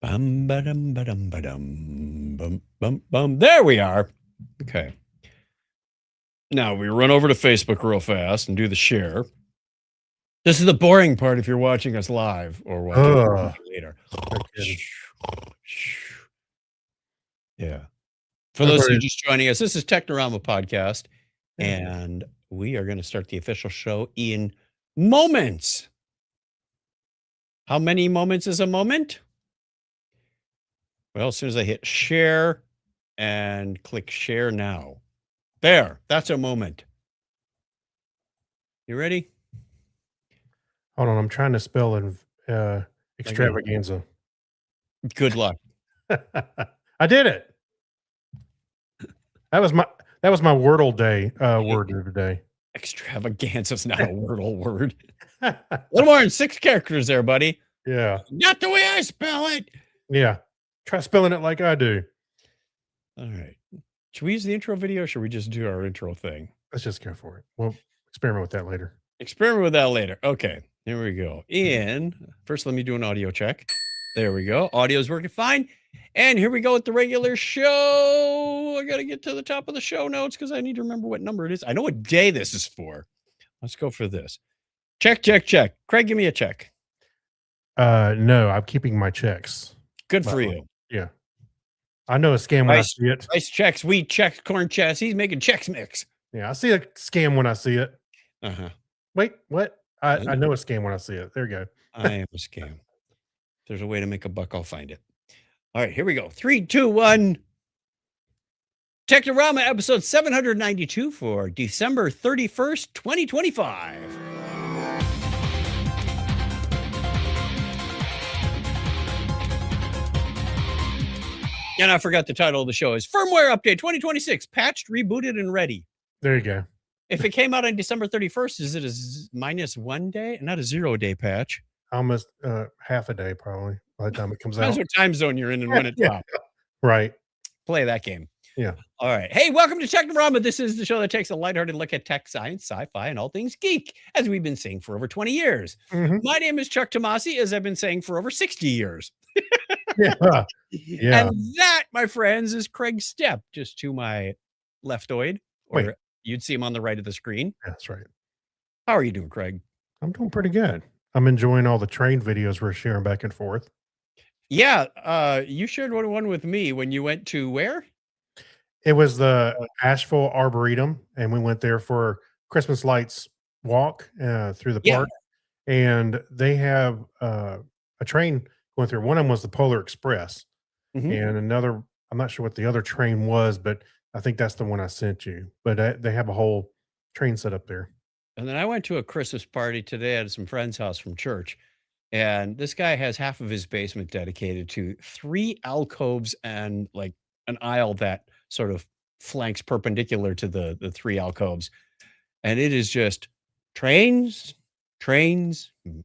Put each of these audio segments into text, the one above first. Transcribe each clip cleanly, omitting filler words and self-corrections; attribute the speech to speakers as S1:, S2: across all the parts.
S1: Bum, ba-dum, ba-dum, ba-dum, bum, bum, bum. There we are. Okay. Now we run over to Facebook real fast and do the share. This is the boring part if you're watching us live or watching
S2: Ugh.
S1: later.
S2: No kidding.
S1: Yeah. For those of you just joining us, this is Technorama Podcast,
S2: Yeah.
S1: and we are going to start the official show in moments. How many moments is a moment? Well, as soon as I hit share and click share now. There, that's a moment. You ready?
S2: Hold on, I'm trying to spell in extravaganza.
S1: Good luck.
S2: I did it. That was my Wordle day word of the day.
S1: Extravaganza is not a Wordle word. A little more than 6 characters there, buddy.
S2: Yeah.
S1: Not the way I spell it.
S2: Yeah. Try spelling it like I do.
S1: All right. Should we use the intro video or should we just do our intro thing?
S2: Let's just go for it. We'll experiment with that later.
S1: Experiment with that later. Okay. Here we go. First, let me do an audio check. There we go. Audio is working fine. And here we go with the regular show. I got to get to the top of the show notes because I need to remember what number it is. I know what day this is for. Let's go for this. Check. Craig, give me a check.
S2: No, I'm keeping my checks.
S1: Good for you.
S2: Yeah. I know a scam when I see it.
S1: Rice checks, wheat checks, corn chassis. He's making Chex Mix.
S2: Yeah, I see a scam when I see it.
S1: Uh-huh.
S2: Wait, what? I know a scam when I see it. There you go.
S1: I am a scam. If there's a way to make a buck, I'll find it. All right, here we go. 3, 2, 1. Technorama episode 792 for December 31st, 2025. And I forgot the title of the show is Firmware Update 2026, patched, rebooted, and ready.
S2: There you go.
S1: If it came out on December 31st, is it a -1 day? Not a 0-day patch?
S2: Almost half a day, probably, by the time it comes out.
S1: Depends what time zone you're in and when it drops.
S2: Right.
S1: Play that game.
S2: Yeah.
S1: All right. Hey, welcome to Technorama. This is the show that takes a lighthearted look at tech, science, sci-fi, and all things geek, as we've been saying for over 20 years.
S2: Mm-hmm.
S1: My name is Chuck Tomasi, as I've been saying for over 60 years.
S2: Yeah.
S1: And that, my friends, is Craig Stepp, just to my leftoid, or you'd see him on the right of the screen.
S2: That's right.
S1: How are you doing, Craig?
S2: I'm doing pretty good. I'm enjoying all the train videos we're sharing back and forth.
S1: Yeah. You shared one with me when you went to where?
S2: It was the Asheville Arboretum, and we went there for Christmas lights walk through the park. And they have a train going through. One of them was the Polar Express, and another, I'm not sure what the other train was, but I think that's the one I sent you. But they have a whole train set up there.
S1: And then I went to a Christmas party today at some friend's house from church. And this guy has half of his basement dedicated to 3 alcoves and like an aisle that sort of flanks perpendicular to the 3 alcoves. And it is just trains,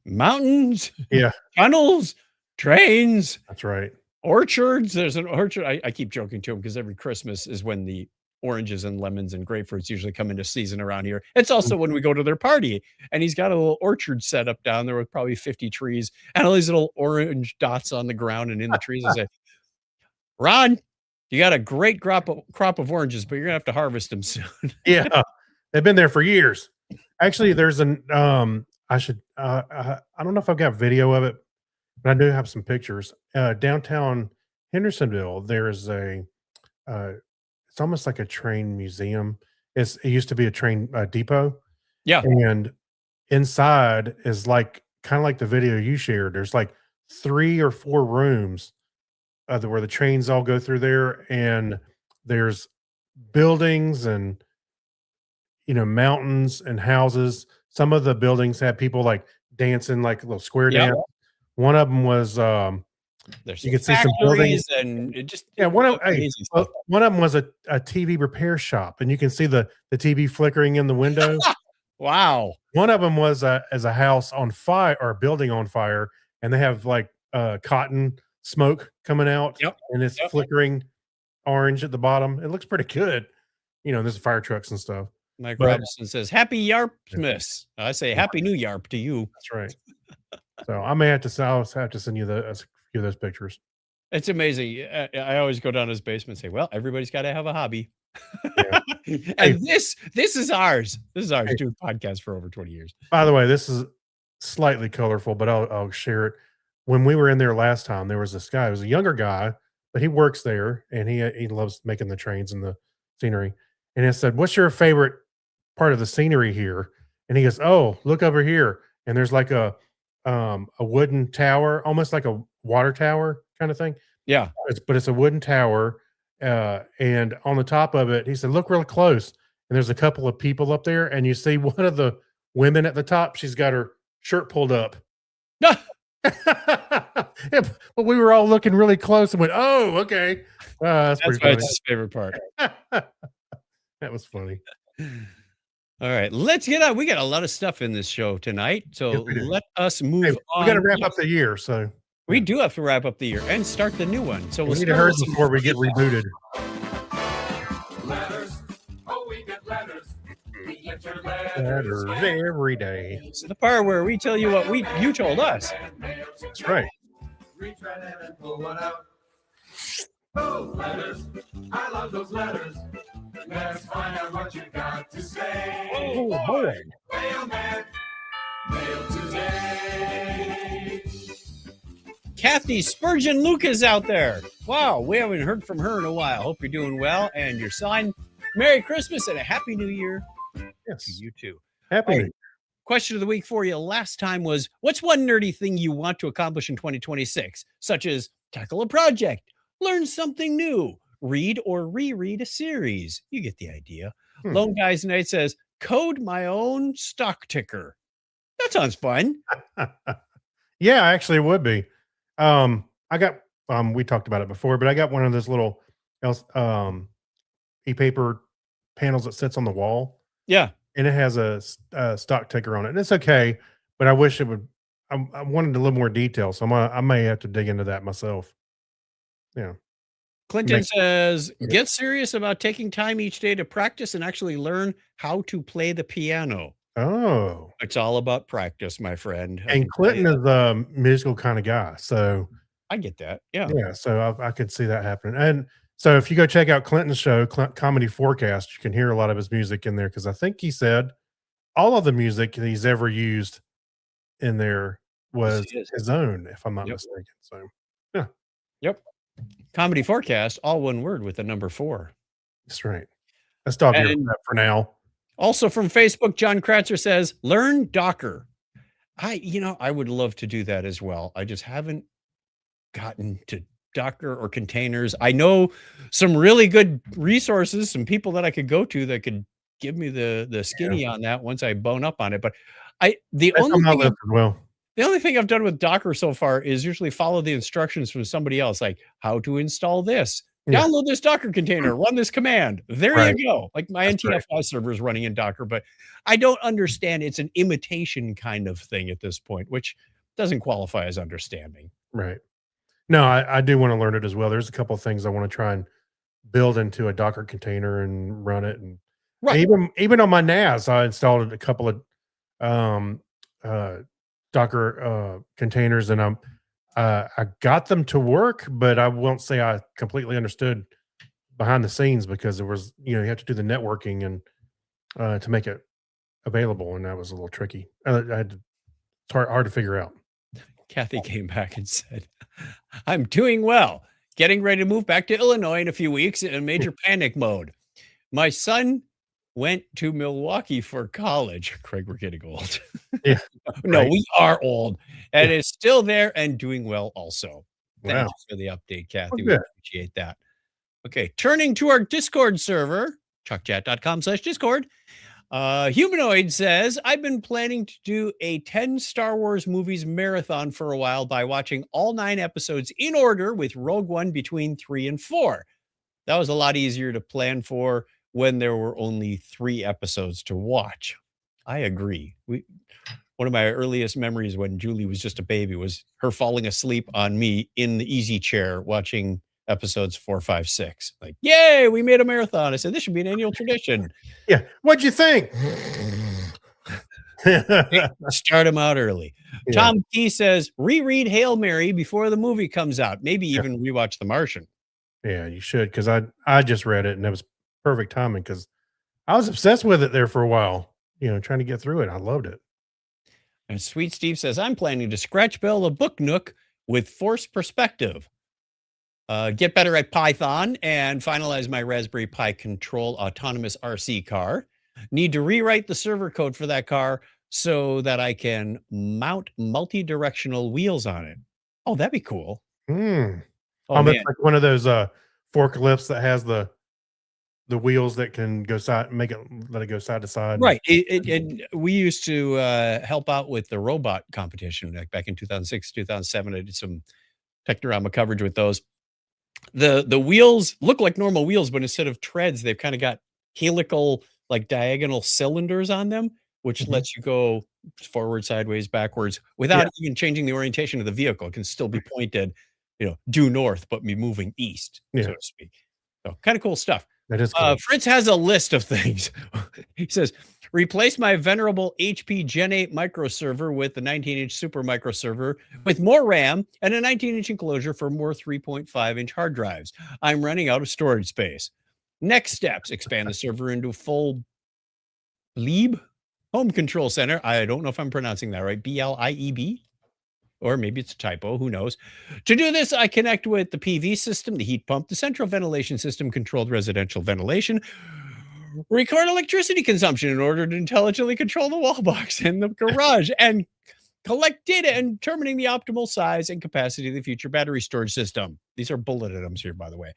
S1: mountains, tunnels, trains.
S2: That's right.
S1: Orchards. There's an orchard. I keep joking to him because every Christmas is when the oranges and lemons and grapefruits usually come into season around here. It's also when we go to their party, and he's got a little orchard set up down there with probably 50 trees and all these little orange dots on the ground and in the trees. I say, Ron, you got a great crop of oranges, but you're gonna have to harvest them soon.
S2: Yeah, they've been there for years. Actually, there's an I don't know if I've got video of it, but I do have some pictures. Downtown Hendersonville, there is a it's almost like a train museum. It used to be a train depot.
S1: Yeah.
S2: And inside is like kind of like the video you shared. There's like 3 or 4 rooms where the trains all go through there, and there's buildings and mountains and houses. Some of the buildings have people like dancing like a little square dance. One of them was you could see some buildings
S1: and it just
S2: one of them was a TV repair shop, and you can see the TV flickering in the window.
S1: Wow.
S2: One of them was as a house on fire or a building on fire, and they have like cotton smoke coming out, and it's flickering orange at the bottom. It looks pretty good. There's fire trucks and stuff.
S1: Mike Robinson says, "Happy Yarpmas." I say, "Happy New Yarp" to you.
S2: That's right. So I may have to. I'll have to send you a few of those pictures.
S1: It's amazing. I always go down to his basement and say, "Well, everybody's got to have a hobby."
S2: Yeah. Hey,
S1: And this is ours. This is ours.
S2: hey,
S1: Doing podcasts for over 20 years.
S2: by the way, this is slightly colorful, but I'll share it. When we were in there last time, there was this guy. It was a younger guy, but he works there, and he loves making the trains and the scenery. And I said, "What's your favorite part of the scenery here?" And he goes, "Oh, look over here." And there's like a wooden tower, almost like a water tower kind of thing.
S1: Yeah.
S2: But it's a wooden tower, and on the top of it, he said, "Look really close." And there's a couple of people up there, and you see one of the women at the top. She's got her shirt pulled up. Yeah, but we were all looking really close and went, "Oh, okay." That's
S1: That's
S2: pretty
S1: why
S2: funny.
S1: it's his favorite part.
S2: That was funny.
S1: All right, let's get on. We got a lot of stuff in this show tonight, so
S2: Yes, we do.
S1: let us
S2: Hey,
S1: move
S2: we got to
S1: on.
S2: wrap
S1: Yes,
S2: up the year, so
S1: we do have to wrap up the year and start the new one. So
S2: we
S1: we'll
S2: need to
S1: start
S2: hurry
S1: with some
S2: before we get rebooted.
S3: Letters. Oh, we get letters. We get your letters.
S2: Letters every day.
S1: It's the part where we tell you what you told us.
S2: That's right.
S3: Reach right in and pull one out. Oh, letters. I love those letters. Let's find out what you got to say.
S2: Oh boy.
S3: Mailman. Mail today.
S1: Kathy Spurgeon Lucas out there. Wow, we haven't heard from her in a while. Hope you're doing well and your son. Merry Christmas and a Happy New Year to
S2: Yes.
S1: you too.
S2: Happy.
S1: All right. Question of the week for you last time was, what's one nerdy thing you want to accomplish in 2026, such as tackle a project, learn something new, read or reread a series? You get the idea. Lone Guys Night says, code my own stock ticker. That sounds fun.
S2: Yeah, actually it would be. I got we talked about it before, but I got one of those little e-paper panels that sits on the wall,
S1: Yeah.
S2: and it has a stock ticker on it. And it's okay, but I wish it would. I wanted a little more detail, so I may have to dig into that myself. Yeah.
S1: Clinton
S2: Makes-
S1: says,
S2: Okay.
S1: get serious about taking time each day to practice and actually learn how to play the piano.
S2: Oh,
S1: It's all about practice, my friend. I can
S2: and
S1: tell
S2: Clinton
S1: you.
S2: is a musical kind of guy, so
S1: I get that. Yeah.
S2: yeah, so I could see that happening. And so if you go check out Clinton's show, Comedy Forecast, you can hear a lot of his music in there because I think he said all of the music that he's ever used in there was
S1: he is.
S2: his own, if I'm not
S1: Yep.
S2: mistaken. So
S1: Yep. Comedy Forecast, all one word with the number 4.
S2: that's right. Let's talk here
S1: And-
S2: for now.
S1: Also from Facebook, John Kratzer says, learn Docker. I would love to do that as well. I just haven't gotten to Docker or containers. I know some really good resources, some people that I could go to that could give me the skinny on that once I bone up on it. But the
S2: That's on my list as well.
S1: only thing I've done with Docker so far is usually follow the instructions from somebody else, like how to install this.
S2: Yeah.
S1: Download this Docker container, run this command. There
S2: Right.
S1: you go. Like my
S2: That's right.
S1: NTFI server is running in Docker, but I don't understand. It's an imitation kind of thing at this point, which doesn't qualify as understanding.
S2: Right. No, I do want to learn it as well. There's a couple of things I want to try and build into a Docker container and run it. And
S1: Right.
S2: even on my NAS, I installed a couple of Docker containers, and I got them to work, but I won't say I completely understood behind the scenes because there was, you have to do the networking and to make it available, and that was a little tricky. It's hard to figure out.
S1: Kathy came back and said, I'm doing well. Getting ready to move back to Illinois in a few weeks in major panic mode. My son went to Milwaukee for college. Craig, we're getting old.
S2: Yeah,
S1: No,
S2: right.
S1: we are old. And is still there and doing well also. Thank
S2: Wow.
S1: you for the update, Kathy.
S2: Well,
S1: We
S2: good.
S1: appreciate that. Okay, turning to our Discord server, chuckchat.com/Discord. Humanoid says, I've been planning to do a 10 Star Wars movies marathon for a while by watching all 9 episodes in order with Rogue One between 3 and 4. That was a lot easier to plan for when there were only 3 episodes to watch. I agree. One of my earliest memories when Julie was just a baby was her falling asleep on me in the easy chair watching episodes 4, 5, 6. Like, yay, we made a marathon. I said, this should be an annual tradition.
S2: Yeah. What'd you think?
S1: Start them out early.
S2: Yeah.
S1: Tom Key says, reread Hail Mary before the movie comes out. Maybe even rewatch The Martian.
S2: Yeah, you should, because I just read it and it was perfect timing because I was obsessed with it there for a while, trying to get through it. I loved it.
S1: And Sweet Steve says, I'm planning to scratch build a book nook with forced perspective. Get better at Python and finalize my Raspberry Pi Control autonomous RC car. Need to rewrite the server code for that car so that I can mount multi-directional wheels on it. Oh, that'd be cool.
S2: Mm.
S1: Oh,
S2: Almost
S1: man.
S2: like one of those forklifts that has the wheels that can go side, let it go side to side.
S1: Right. And we used to help out with the robot competition like back in 2006, 2007. I did some Technorama coverage with those. The wheels look like normal wheels, but instead of treads, they've kind of got helical, like diagonal cylinders on them, which
S2: Mhm.
S1: lets you go forward, sideways, backwards without even changing the orientation of the vehicle. It can still be pointed, due north, but be moving east, so
S2: Yeah.
S1: to speak. So kind of cool stuff.
S2: That is cool.
S1: Fritz has a list of things. He says, replace my venerable HP Gen 8 microserver with the 19-inch super microserver with more RAM and a 19-inch enclosure for more 3.5-inch hard drives. I'm running out of storage space. Next steps, expand the server into full Blieb home control center. I don't know if I'm pronouncing that right. BLIEB? Or maybe it's a typo, who knows? To do this, I connect with the PV system, the heat pump, the central ventilation system, controlled residential ventilation, record electricity consumption in order to intelligently control the wall box in the garage, and collect data and determining the optimal size and capacity of the future battery storage system. These are bullet items here, by the way.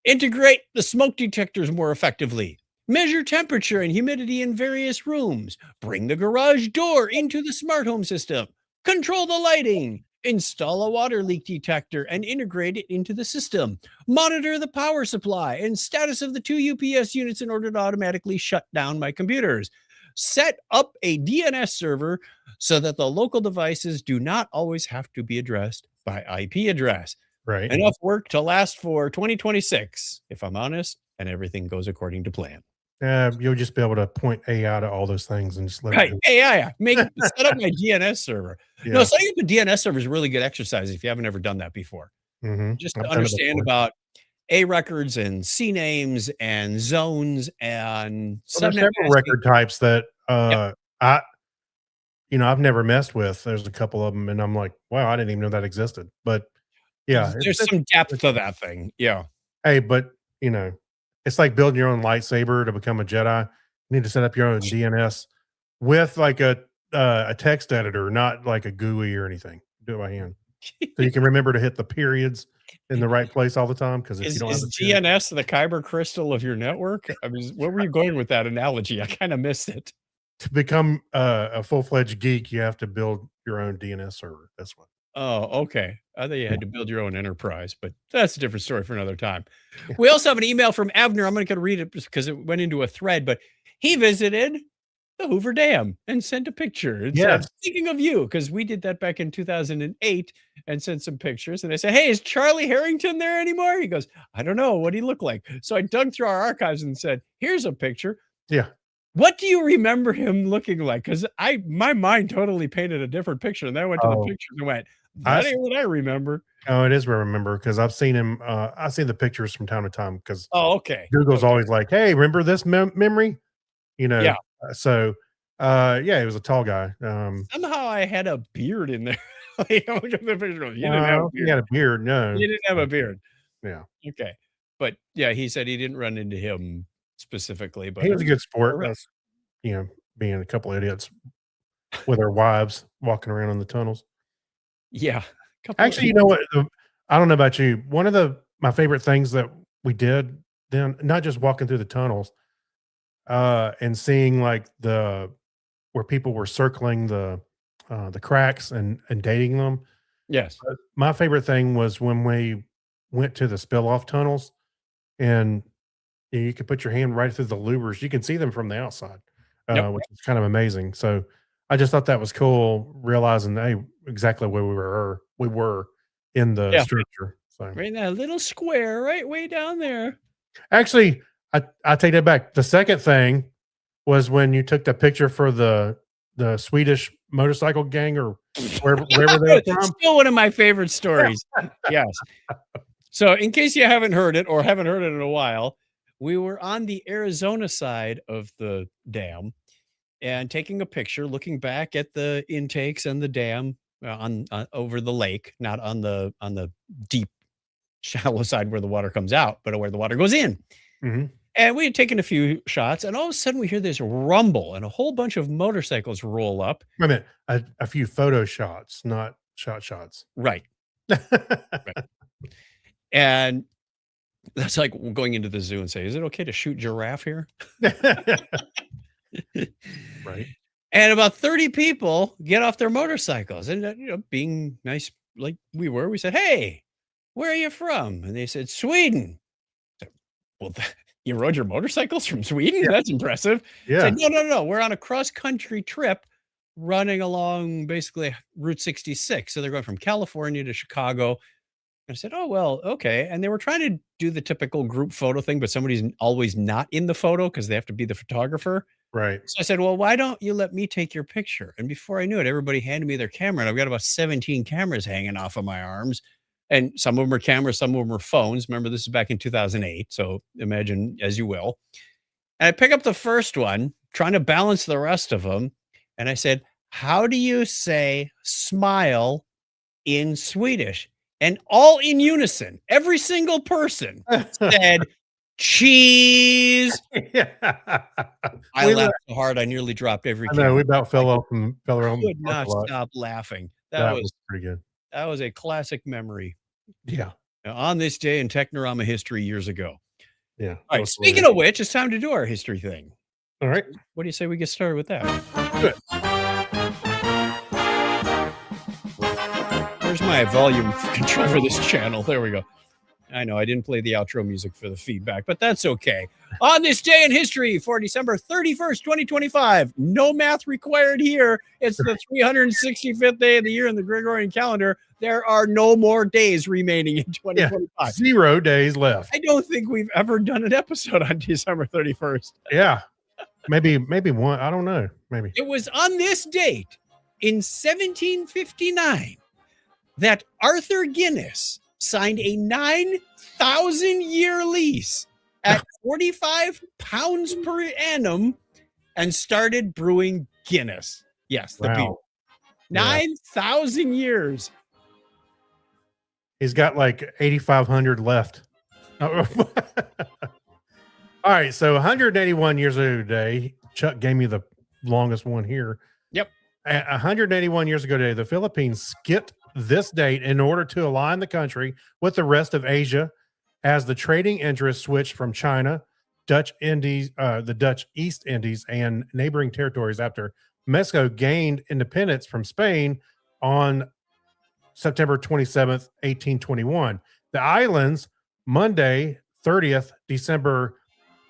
S1: Integrate the smoke detectors more effectively. Measure temperature and humidity in various rooms. Bring the garage door into the smart home system. Control the lighting. Install a water leak detector and integrate it into the system. Monitor the power supply and status of the 2 UPS units in order to automatically shut down my computers. Set up a DNS server so that the local devices do not always have to be addressed by IP address.
S2: Right.
S1: Enough work to last for 2026, if I'm honest, and everything goes according to plan.
S2: You'll just be able to point AI to all those things and just let
S1: Right.
S2: it do.
S1: AI, set up my DNS server. No,
S2: Yeah.
S1: setting up a DNS server is really good exercise if you haven't ever done that before.
S2: Mhm.
S1: Just
S2: I've
S1: to
S2: done it
S1: understand
S2: before.
S1: about A records and C names and zones and
S2: Well, there's
S1: subnet
S2: several
S1: masking.
S2: record types that
S1: Yep.
S2: I I've never messed with. There's a couple of them, and I'm like, wow, I didn't even know that existed. But yeah,
S1: There's some depth to that thing. Yeah.
S2: hey, but it's like building your own lightsaber to become a Jedi. You need to set up your own DNS with like a text editor, not like a GUI or anything. Do it by hand, so you can remember to hit the periods in the right place all the time. Because if you don't have
S1: Is
S2: the periods,
S1: DNS the kyber crystal of your network? I mean, where were you going with that analogy? I kind of missed it.
S2: to become a full fledged geek, you have to build your own DNS server. That's what.
S1: Oh, okay. I thought you had to build your own enterprise, but that's a different story for another time.
S2: Yeah.
S1: We also have an email from Avner. I'm going to read it because it went into a thread, but he visited the Hoover Dam and sent a picture and said,
S2: Yes.
S1: speaking of you, because we did that back in 2008 and sent some pictures. And I said, hey, is Charlie Harrington there anymore? He goes, I don't know. What do he look like? So I dug through our archives and said, here's a picture.
S2: Yeah.
S1: What do you remember him looking like? Because my mind totally painted a different picture. And then I went to the
S2: Oh.
S1: pictures and went,
S2: I
S1: that ain't what I remember.
S2: Oh, it is remember because I've seen him. I see the pictures from time to time because
S1: Oh, okay.
S2: Google's always like, "Hey, remember this memory?"
S1: Yeah.
S2: So, yeah, he was a tall guy.
S1: Somehow I had a beard in there. Like, I look at the picture. You didn't have a
S2: He
S1: beard.
S2: had a beard. No,
S1: You didn't have a beard.
S2: yeah,
S1: Okay. But yeah, he said he didn't run into him specifically, but
S2: he was a good sport.
S1: Alright.
S2: Us, being a couple idiots with our wives walking around in the tunnels.
S1: yeah. Couple of-
S2: Actually, you know what? I don't know about you. One of my favorite things that we did then, not just walking through the tunnels, and seeing like where people were circling the cracks and dating them.
S1: yes.
S2: My favorite thing was when we went to the spill off tunnels, and you could put your hand right through the louvers. You can see them from the outside,
S1: Yep.
S2: which is kind of amazing. So I just thought that was cool, realizing hey exactly where we were in the
S1: Yeah.
S2: structure. So
S1: Right in that little square, right way down there.
S2: actually, I take that back. The second thing was when you took the picture for the the Swedish motorcycle gang or wherever they're from.
S1: Still one of my favorite stories. Yes. So in case you haven't heard it or haven't heard it in a while, we were on the Arizona side of the dam and taking a picture, looking back at the intakes and the dam on over the lake, not on the deep, shallow side where the water comes out, but where the water goes in.
S2: Mhm.
S1: And we had taken a few shots, and all of a sudden we hear this rumble, and a whole bunch of motorcycles roll up.
S2: Wait a minute, a few photo shots, not shots.
S1: Right. And that's like going into the zoo and say, "Is it okay to shoot giraffe here?"
S2: Right.
S1: And about 30 people get off their motorcycles, and being nice like we were, we said, "Hey, where are you from?" And they said, "Sweden." I said, well, you rode your motorcycles from Sweden?
S2: Yeah.
S1: That's impressive.
S2: Yeah.
S1: Said, no. We're on a cross-country trip running along basically Route 66. So they're going from California to Chicago. And I said, "Oh, well, okay." And they were trying to do the typical group photo thing, but somebody's always not in the photo because they have to be the photographer.
S2: Right.
S1: So I said, "Well, why don't you let me take your picture?" And before I knew it, everybody handed me their camera. And I've got about 17 cameras hanging off of my arms. And some of them are cameras, some of them are phones. Remember, this is back in 2008. So imagine as you will. And I pick up the first one, trying to balance the rest of them. And I said, "How do you say smile in Swedish?" And all in unison, every single person said, "Cheese."
S2: Yeah.
S1: I laughed so hard I nearly dropped every
S2: I know,
S1: can.
S2: we about fell off and fell around.
S1: Could not stop laughing.
S2: That was pretty good.
S1: That was a classic memory.
S2: Yeah.
S1: On this day in Technorama history years ago.
S2: Yeah.
S1: All right. Speaking of which, it's time to do our history thing.
S2: All right.
S1: What do you say we get started with that?
S2: Good.
S1: Where's my volume control for this channel? There we go. I know I didn't play the outro music for the feedback, but that's okay. On this day in history for December 31st, 2025, no math required here. It's the 365th day of the year in the Gregorian calendar. There are no more days remaining in 2025.
S2: 0 days left.
S1: I don't think we've ever done an episode on December 31st.
S2: Yeah. Maybe one. I don't know. Maybe.
S1: It was on this date in 1759 that Arthur Guinness signed a 9,000-year lease at 45 pounds per annum and started brewing Guinness. Yes, the beer. 9,000 years.
S2: He's got like 8,500 left. All right, so 181 years ago today, Chuck gave me the longest one here.
S1: Yep.
S2: 181 years ago today, the Philippines skipped this date in order to align the country with the rest of Asia as the trading interests switched from China, Dutch Indies, the Dutch East Indies, and neighboring territories after Mexico gained independence from Spain on September 27th, 1821. The islands, Monday, 30th December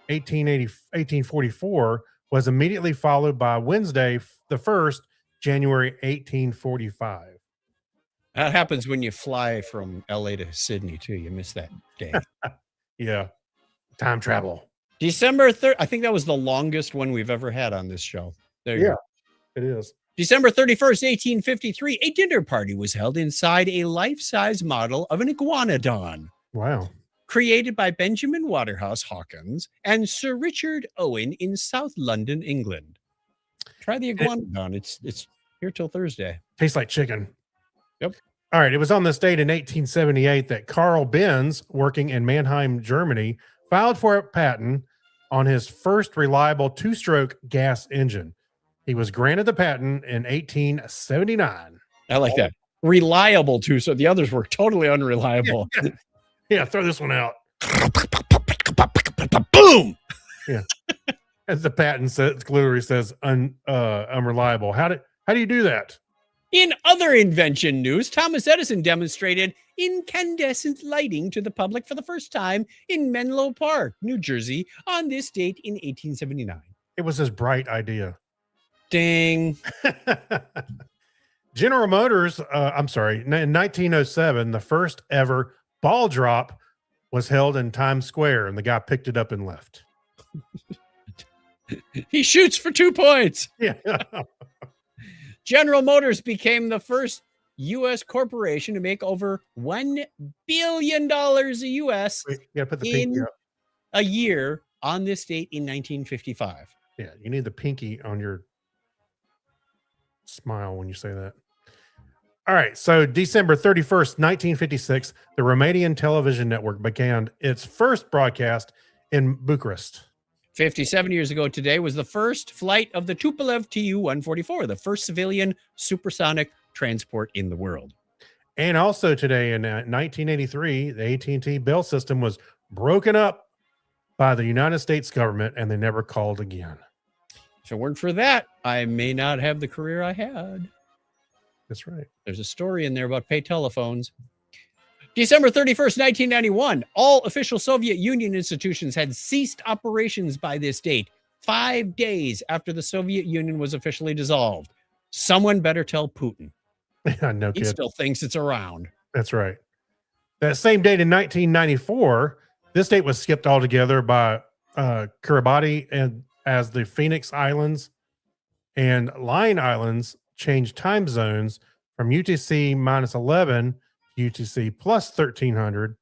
S2: 1844, was immediately followed by Wednesday, the 1st, January 1845.
S1: That happens when you fly from LA to Sydney, too. You miss that day.
S2: Yeah. Time travel.
S1: December 3rd. I think that was the longest one we've ever had on this show. There you go.
S2: It is.
S1: December 31st, 1853, a dinner party was held inside a life-size model of an iguanodon.
S2: Wow.
S1: Created by Benjamin Waterhouse Hawkins and Sir Richard Owen in South London, England. Try the iguanodon. It's here till Thursday.
S2: Tastes like chicken.
S1: Yep.
S2: All right. It was on this date in 1878 that Carl Benz, working in Mannheim, Germany, filed for a patent on his first reliable two-stroke gas engine. He was granted the patent in 1879.
S1: I like that. Reliable, too. So the others were totally unreliable.
S2: Yeah, throw this one out.
S1: Boom.
S2: Yeah. As the patent says, literally says unreliable. How do you do that?
S1: In other invention news, Thomas Edison demonstrated incandescent lighting to the public for the first time in Menlo Park, New Jersey, on this date in 1879.
S2: It was his bright idea.
S1: Ding.
S2: General Motors, in 1907, the first ever ball drop was held in Times Square, and the guy picked it up and left.
S1: He shoots for 2 points.
S2: Yeah.
S1: General Motors became the first U.S. corporation to make over $1 billion a U.S.
S2: Wait, you gotta put the pinky
S1: in
S2: up.
S1: a year on this date in 1955.
S2: Yeah, you need the pinky on your smile when you say that. All right, so December 31st, 1956, the Romanian television network began its first broadcast in Bucharest.
S1: 57 years ago today was the first flight of the Tupolev Tu-144, the first civilian supersonic transport in the world.
S2: And also today in 1983, the AT&T Bell system was broken up by the United States government, and they never called again.
S1: If it weren't for that, I may not have the career I had.
S2: That's right.
S1: There's a story in there about pay telephones. December 31st, 1991, all official Soviet Union institutions had ceased operations by this date, 5 days after the Soviet Union was officially dissolved. Someone better tell Putin.
S2: Yeah, no
S1: He
S2: kid.
S1: still thinks it's around.
S2: That's right. That same date in 1994, this date was skipped altogether by Kiribati and as the Phoenix Islands and Line Islands changed time zones from UTC -11 to UTC plus 1300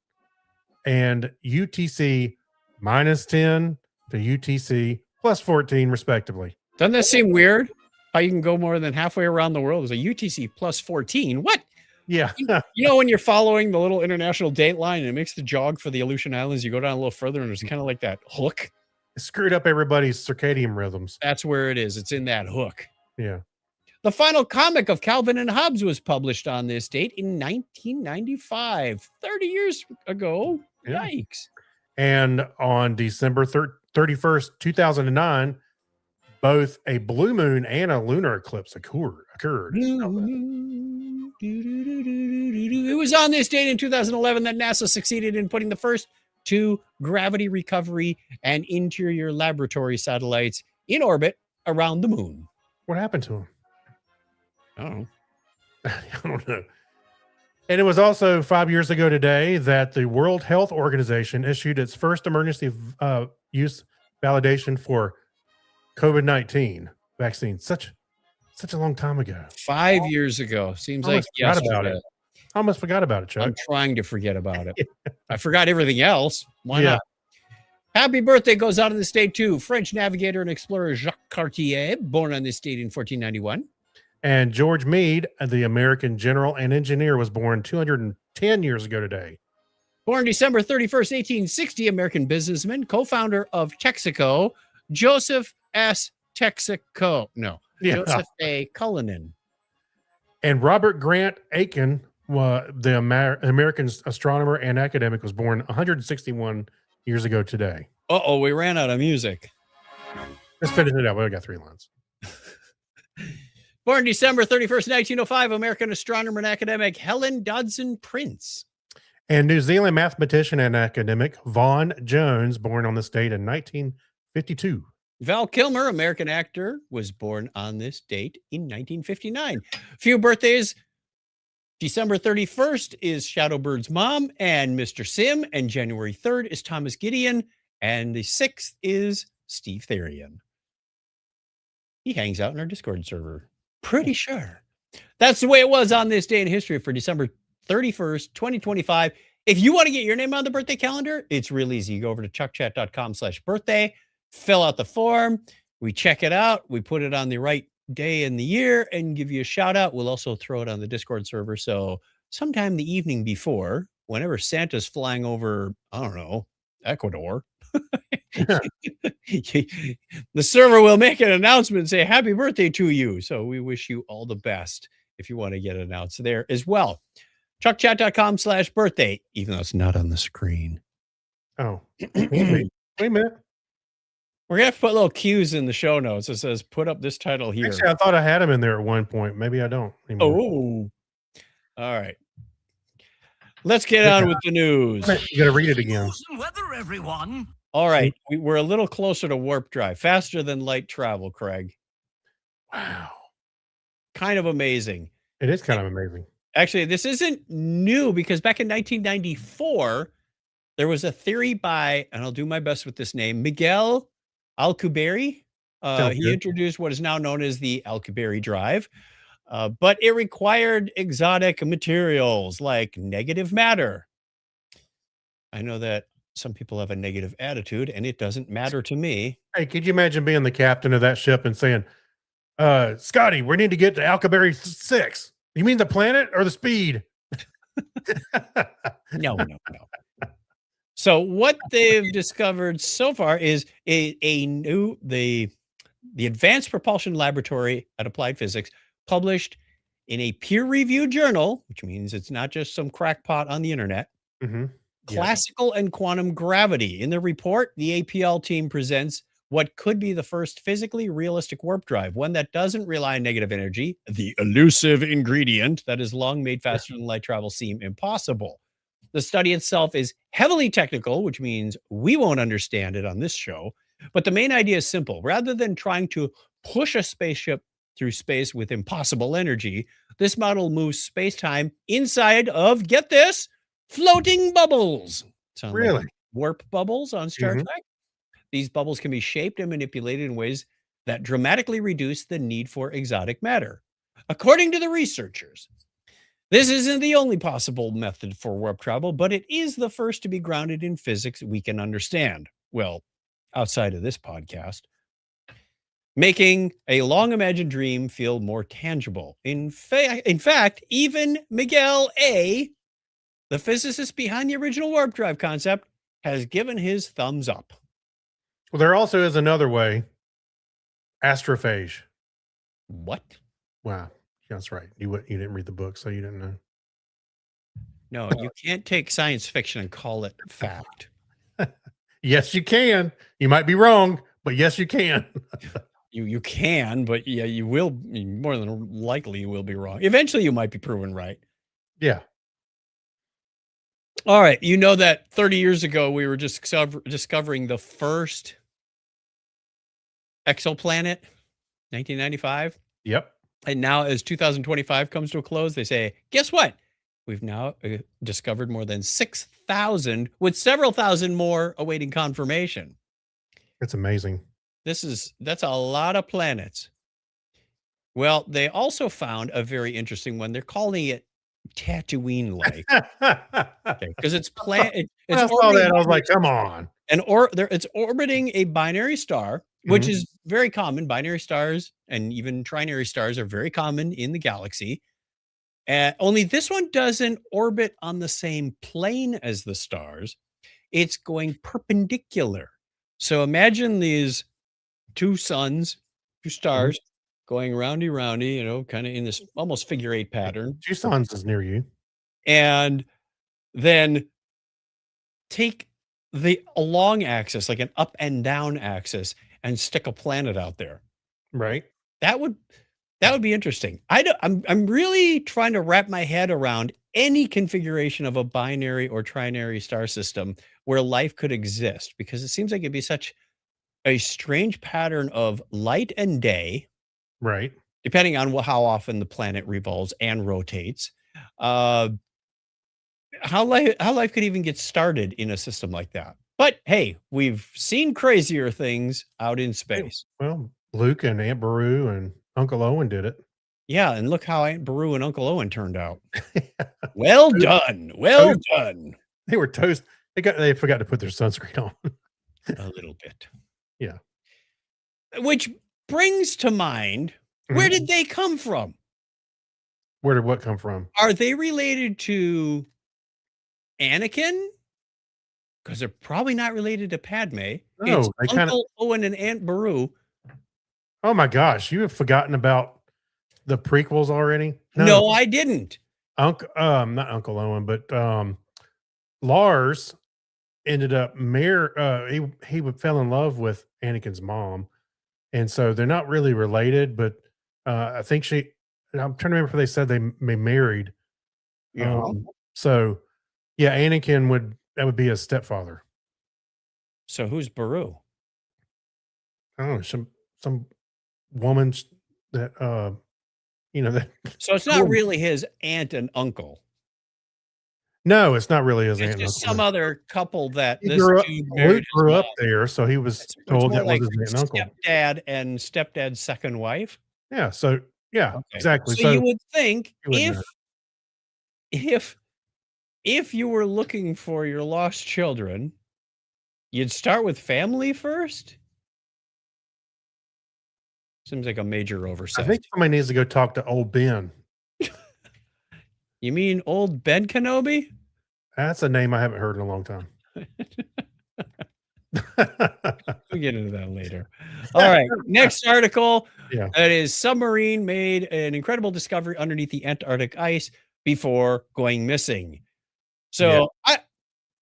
S2: and UTC -10 to UTC plus 14 respectively.
S1: Doesn't that seem weird? How you can go more than halfway around the world as a UTC plus 14? What?
S2: Yeah.
S1: You know, when you're following the little international date line and it makes the jog for the Aleutian Islands, you go down a little further and there's kind of like that hook.
S2: It screwed up everybody's circadian rhythms.
S1: That's where it is. It's in that hook.
S2: Yeah.
S1: The final comic of Calvin and Hobbes was published on this date in 1995, 30 years ago.
S2: Yeah.
S1: Yikes.
S2: And on December 31st, 2009, both a blue moon and a lunar eclipse occurred.
S1: It was on this date in 2011 that NASA succeeded in putting the first 2 gravity recovery and interior laboratory satellites in orbit around the moon.
S2: What happened to him?
S1: I don't know.
S2: I don't know. And it was also 5 years ago today that the World Health Organization issued its first emergency use validation for COVID-19 vaccine. Such a long time ago.
S1: 5 years ago. Seems
S2: I
S1: like
S2: almost forgot about
S1: yesterday.
S2: it. I almost forgot about it, Chuck.
S1: I'm trying to forget about it. I forgot everything else. Why
S2: Yeah.
S1: not? Happy birthday goes out on this date too. French navigator and explorer Jacques Cartier, born on this date in 1491.
S2: And George Meade, the American general and engineer, was born 210 years ago today.
S1: Born December 31st, 1860, American businessman, co-founder of Texaco, Joseph S. Texaco. No,
S2: Yeah.
S1: Joseph A. Cullinan.
S2: And Robert Grant Aiken, the American astronomer and academic, was born 161 years ago today.
S1: Uh-oh, we ran out of music.
S2: Let's finish it out. We got 3 lines.
S1: Born December 31st, 1905, American astronomer and academic Helen Dodson Prince.
S2: And New Zealand mathematician and academic Vaughan Jones, born on this date in 1952.
S1: Val Kilmer, American actor, was born on this date in 1959. Few birthdays. December 31st is Shadowbird's mom and Mr. Sim, and January 3rd is Thomas Gideon, and the 6th is Steve Therian. He hangs out in our Discord server. Pretty sure. That's the way it was on this day in history for December 31st, 2025. If you want to get your name on the birthday calendar, it's real easy. You go over to chuckchat.com/birthday, fill out the form. We check it out. We put it on the right day in the year and give you a shout out. We'll also throw it on the Discord server. So sometime the evening before, whenever Santa's flying over, I don't know, Ecuador, the server will make an announcement and say happy birthday to you. So we wish you all the best if you want to get announced there as well. chuckchat.com/birthday, even though it's not on the screen.
S2: Oh, wait a minute.
S1: We're gonna have to put little cues in the show notes that says put up this title here.
S2: Actually, I thought I had him in there at one point. Maybe I don't anymore.
S1: Oh, all right. Let's get on with the news.
S2: You got to read it again.
S4: Weather, everyone.
S1: All right, we're a little closer to warp drive, faster than light travel, Craig.
S2: Wow.
S1: Kind of amazing.
S2: It is kind of amazing.
S1: Actually, this isn't new because back in 1994, there was a theory by, and I'll do my best with this name, Miguel Alcubierre.
S2: Sounds
S1: He
S2: good.
S1: introduced what is now known as the Alcubierre drive. But it required exotic materials like negative matter. I know that some people have a negative attitude, and it doesn't matter to me.
S2: Hey, could you imagine being the captain of that ship and saying, Scotty, we need to get to Alcaberry 6. You mean the planet or the speed?
S1: No, no, no. So what they've discovered so far is a new the Advanced Propulsion Laboratory at Applied Physics published in a peer-reviewed journal, which means it's not just some crackpot on the internet.
S2: Mm-hmm.
S1: Classical and Quantum Gravity. In the report, the APL team presents what could be the first physically realistic warp drive, one that doesn't rely on negative energy, the elusive ingredient that has long made faster than light travel seem impossible. The study itself is heavily technical, which means we won't understand it on this show. But the main idea is simple. Rather than trying to push a spaceship through space with impossible energy, this model moves space-time inside of, get this, floating bubbles. Sound
S2: Really?
S1: like warp bubbles on Star
S2: Mhm.
S1: Trek? These bubbles can be shaped and manipulated in ways that dramatically reduce the need for exotic matter. According to the researchers, this isn't the only possible method for warp travel, but it is the first to be grounded in physics we can understand. Well, outside of this podcast, making a long imagined dream feel more tangible. In fact, even Miguel A., the physicist behind the original warp drive concept, has given his thumbs up.
S2: Well, there also is another way. Astrophage.
S1: What?
S2: Wow. That's right. You didn't read the book, so you didn't know.
S1: No, you can't take science fiction and call it fact.
S2: Yes, you can. You might be wrong, but yes, you can.
S1: You can, but yeah, you will. More than likely, you will be wrong. Eventually, you might be proven right.
S2: Yeah.
S1: All right. You know that 30 years ago, we were just discovering the first exoplanet, 1995.
S2: Yep.
S1: And now, as 2025 comes to a close, they say, guess what? We've now discovered more than 6,000, with several thousand more awaiting confirmation.
S2: It's amazing.
S1: That's a lot of planets. Well, they also found a very interesting one. They're calling it Tatooine-like. Okay, because it's
S2: I saw that. I was like, come on.
S1: It's orbiting a binary star, which
S2: Mhm.
S1: is very common. Binary stars and even trinary stars are very common in the galaxy. Only this one doesn't orbit on the same plane as the stars. It's going perpendicular. So imagine these two suns, two stars going roundy, kind of in this almost figure eight pattern.
S2: Tucson's is near you.
S1: And then take the long axis, like an up and down axis, and stick a planet out there.
S2: Right.
S1: That would be interesting. I'm really trying to wrap my head around any configuration of a binary or trinary star system where life could exist, because it seems like it'd be such a strange pattern of light and day,
S2: Right.
S1: depending on how often the planet revolves and rotates. How life could even get started in a system like that. But hey, we've seen crazier things out in space.
S2: Well, Luke and Aunt Beru and Uncle Owen did it.
S1: Yeah, and look how Aunt Beru and Uncle Owen turned out. Well done. Well done.
S2: They were toast. They forgot to put their sunscreen on.
S1: A little bit.
S2: Yeah.
S1: Which brings to mind, where did they come from?
S2: Where did what come from?
S1: Are they related to Anakin? Because they're probably not related to Padme.
S2: No,
S1: It's
S2: they kinda-
S1: Uncle Owen and Aunt Beru.
S2: Oh my gosh, you have forgotten about the prequels already?
S1: No, I didn't.
S2: Not Uncle Owen, but Lars ended up he fell in love with Anakin's mom, and so they're not really related. But I think I'm trying to remember if they said they married.
S1: Yeah.
S2: So yeah, that would be his stepfather.
S1: So who's Beru?
S2: I don't know, some woman that that.
S1: So it's not really his aunt and uncle.
S2: No, it's not really his
S1: It's
S2: aunt.
S1: just
S2: and uncle.
S1: some other couple that
S2: He
S1: this
S2: grew up,
S1: dude
S2: Luke
S1: married his
S2: grew up
S1: mom.
S2: there, so he was
S1: It's
S2: told
S1: more
S2: that
S1: like
S2: was his aunt and uncle.
S1: stepdad and stepdad's second wife.
S2: Yeah, so Yeah,
S1: Okay.
S2: exactly.
S1: So
S2: So
S1: you would think
S2: you wouldn't know.
S1: if if you were looking for your lost children, you'd start with family first? Seems like a major
S2: I
S1: oversight.
S2: think somebody needs to go talk to old Ben.
S1: You mean old Ben Kenobi?
S2: That's a name I haven't heard in a long time.
S1: We'll get into that later. All right. Next article.
S2: Yeah.
S1: That is submarine made an incredible discovery underneath the Antarctic ice before going missing. So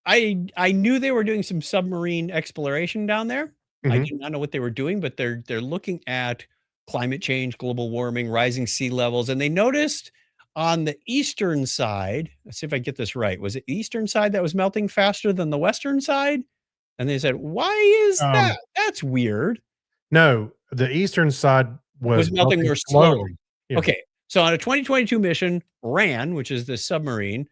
S1: I knew they were doing some submarine exploration down there. I
S2: Mhm.
S1: did not know what they were doing, but they're looking at climate change, global warming, rising sea levels, and they noticed on the eastern side, let's see if I get this right. Was it the eastern side that was melting faster than the western side? And they said, "Why is
S2: Um,
S1: that? That's weird."
S2: no, the eastern side
S1: Was
S2: was
S1: melting
S2: melting
S1: more slowly.
S2: slowly. Yeah.
S1: Okay. So on a 2022 mission, RAN, which is the submarine,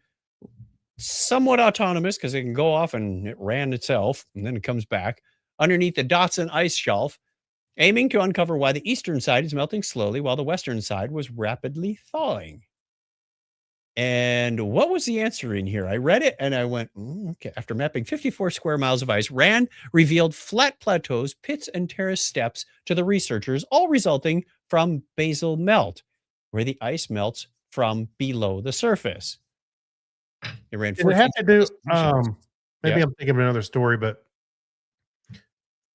S1: somewhat autonomous because it can go off and it ran itself and then it comes back underneath the Dotson ice shelf, aiming to uncover why the eastern side is melting slowly while the western side was rapidly thawing. And what was the answer in here? I read it and I went, okay. After mapping 54 square miles of ice, RAN revealed flat plateaus, pits, and terrace steps to the researchers, all resulting from basal melt, where the ice melts from below the surface. It ran
S2: Did it have
S1: 14
S2: to do
S1: missions.
S2: maybe
S1: Yeah.
S2: I'm thinking of another story, but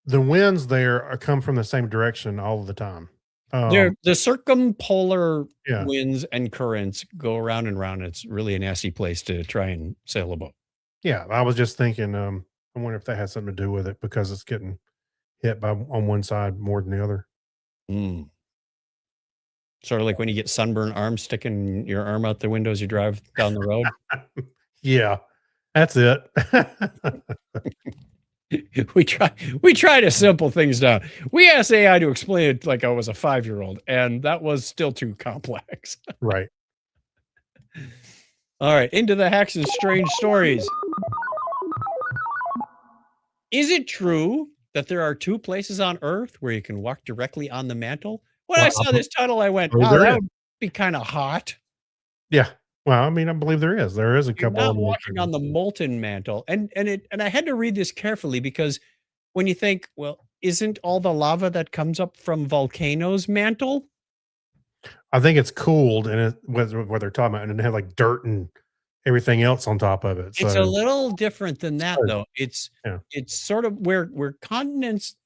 S2: the winds there come from the same direction all of the time.
S1: The circumpolar
S2: Yeah.
S1: winds and currents go around and around. It's really a nasty place to try and sail a boat.
S2: Yeah, I was just thinking, I wonder if that has something to do with it because it's getting hit by on one side more than the other.
S1: Mm. Sort of like when you get sunburned arms sticking your arm out the window as you drive down the road.
S2: Yeah, that's it.
S1: We try to simple things down. We asked AI to explain it like I was a 5-year-old, and that was still too complex.
S2: Right.
S1: All right, into the hacks and strange stories. Is it true that there are 2 places on Earth where you can walk directly on the mantle? When I
S2: Well,
S1: saw this title, I went,
S2: believe
S1: "Wow,
S2: there
S1: that
S2: is.
S1: would be kinda hot."
S2: Yeah. Well, I mean, I believe there is. There is a
S1: You're
S2: couple of
S1: not
S2: them that
S1: walking on the molten mantle, and I had to read this carefully because when you think, well, isn't all the lava that comes up from volcanoes mantle?
S2: I think it's cooled and it what they're talking about, and it had like dirt and everything else on top of it.
S1: It's a
S2: So,
S1: little different than that,
S2: so,
S1: though. It's
S2: yeah.
S1: it's sort of where continents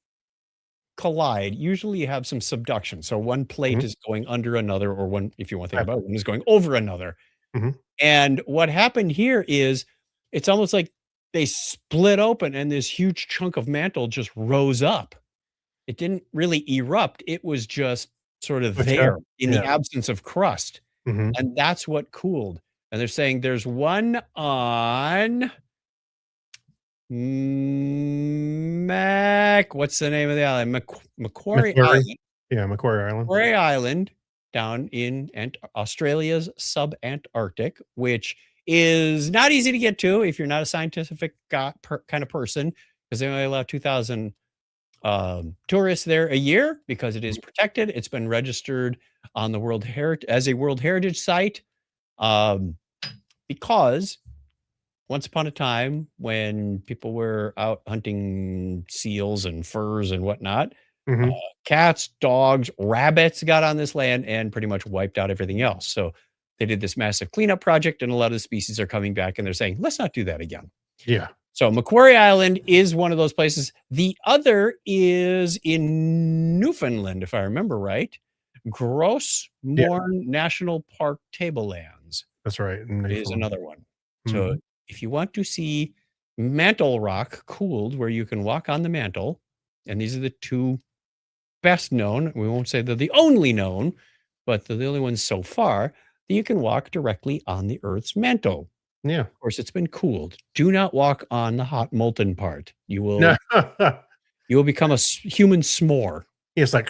S1: collide, usually you have some subduction. So one plate
S2: Mhm.
S1: is going under another, or one, if you want to think
S2: Right.
S1: about it, one is going over another.
S2: Mhm.
S1: And what happened here is it's almost like they split open and this huge chunk of mantle just rose up. It didn't really erupt. It was just sort of
S2: Push up.
S1: there in the
S2: Yeah.
S1: absence of crust.
S2: Mhm.
S1: And that's what cooled. And they're saying there's one on what's the name of the island? Macquarie
S2: McMurray.
S1: Island.
S2: Yeah, Macquarie Island.
S1: Macquarie Island down in Australia's sub-Antarctic, which is not easy to get to if you're not a scientific kind of person, because they only allow 2,000 tourists there a year because it is protected. It's been registered on the as a World Heritage Site, um, because once upon a time when people were out hunting seals and furs and whatnot,
S2: Mhm.
S1: cats, dogs, rabbits got on this land and pretty much wiped out everything else. So they did this massive cleanup project, and a lot of the species are coming back, and they're saying, let's not do that again.
S2: Yeah.
S1: So Macquarie Island is one of those places. The other is in Newfoundland, if I remember right. Gross
S2: Yeah.
S1: Morn National Park Tablelands
S2: That's right. In
S1: is
S2: Newfoundland.
S1: another one. So
S2: Mhm.
S1: if you want to see mantle rock cooled, where you can walk on the mantle, and these are the 2 best known, we won't say they're the only known, but they're the only ones so far, that you can walk directly on the Earth's mantle.
S2: Yeah.
S1: Of course, it's been cooled. Do not walk on the hot molten part. You
S2: No.
S1: will become a human s'more,
S2: It's like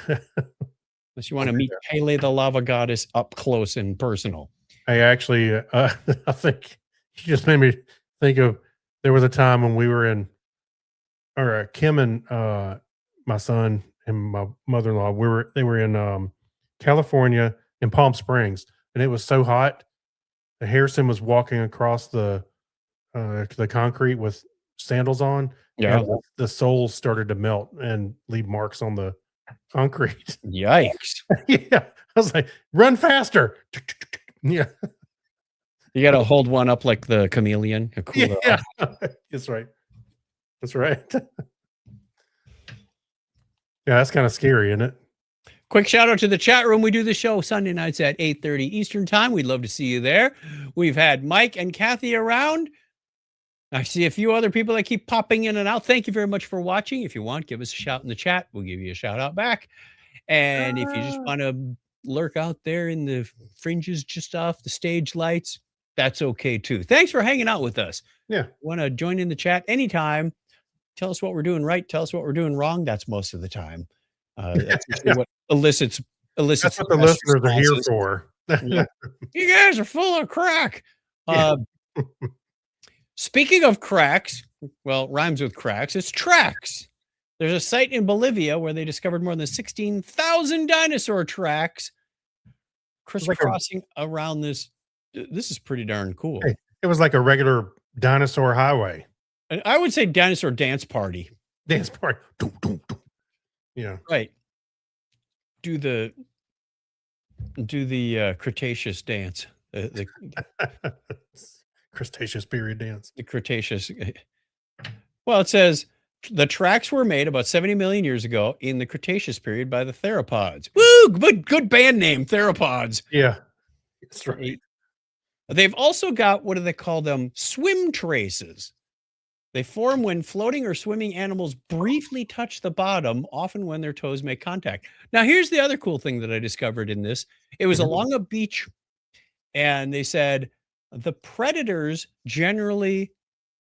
S1: unless you want to meet Pele the lava goddess up close and personal.
S2: I actually, I think you just made me think of there was a time when we were in, or Kim and my son and my mother-in-law, they were in California, and Palm Springs, and it was so hot. Harrison was walking across the concrete with sandals on,
S1: Yeah.
S2: and the soles started to melt and leave marks on the concrete.
S1: Yikes.
S2: Yeah, I was like, "Run faster!" Yeah,
S1: You got to hold one up like the chameleon. To cool it
S2: yeah,
S1: off.
S2: that's right. That's right. Yeah, that's kind of scary, isn't it?
S1: Quick shout out to the chat room. We do the show Sunday nights at 8:30 Eastern time. We'd love to see you there. We've had Mike and Kathy around. I see a few other people that keep popping in and out. Thank you very much for watching. If you want, give us a shout in the chat. We'll give you a shout out back. And if you just want to lurk out there in the fringes just off the stage lights, that's okay too. Thanks for hanging out with us.
S2: Yeah.
S1: Want to join in the chat anytime. Tell us what we're doing right. Tell us what we're doing wrong. That's most of the time. That's usually what elicits
S2: That's what the
S1: best
S2: listeners are here
S1: responses.
S2: for.
S1: Yeah. You guys are full of crack. Speaking of cracks, well, rhymes with cracks, it's tracks. There's a site in Bolivia where they discovered more than 16,000 dinosaur tracks crisscrossing around this. This is pretty darn cool.
S2: Hey, it was like a regular dinosaur highway.
S1: And I would say dinosaur dance party.
S2: Dance party. Dum, dum, dum. Yeah.
S1: Right. Do the Cretaceous dance. The
S2: Cretaceous period dance.
S1: the Cretaceous. Well, it says the tracks were made about 70 million years ago in the Cretaceous period by the theropods. Woo! Good band name, theropods.
S2: Yeah. That's right.
S1: They've also got, what do they call them? Swim traces. They form when floating or swimming animals briefly touch the bottom, often when their toes make contact. Now, here's the other cool thing that I discovered in this. It was along a beach, and they said the predators generally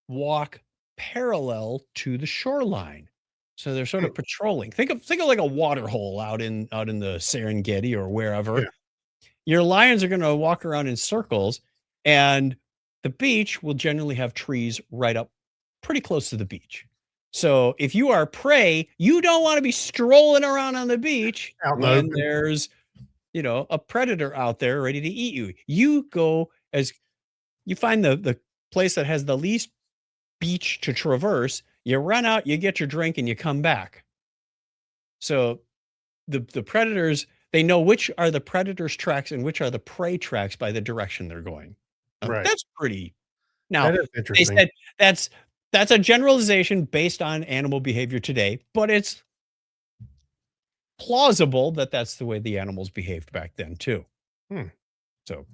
S1: walk parallel to the shoreline. So they're sort of patrolling. Think of like a water hole out in the Serengeti or wherever.
S2: Yeah.
S1: Your lions are going to walk around in circles, and the beach will generally have trees right up pretty close to the beach. So if you are prey, you don't want to be strolling around on the beach
S2: Out in the
S1: when
S2: open.
S1: there's, a predator out there ready to eat you. You go as you find the place that has the least beach to traverse, you run out, you get your drink, and you come back. So the predators, they know which are the predators' tracks and which are the prey tracks by the direction they're going.
S2: Right.
S1: That's pretty. Now,
S2: That is
S1: they
S2: interesting.
S1: said that's a generalization based on animal behavior today, but it's plausible that that's the way the animals behaved back then too. So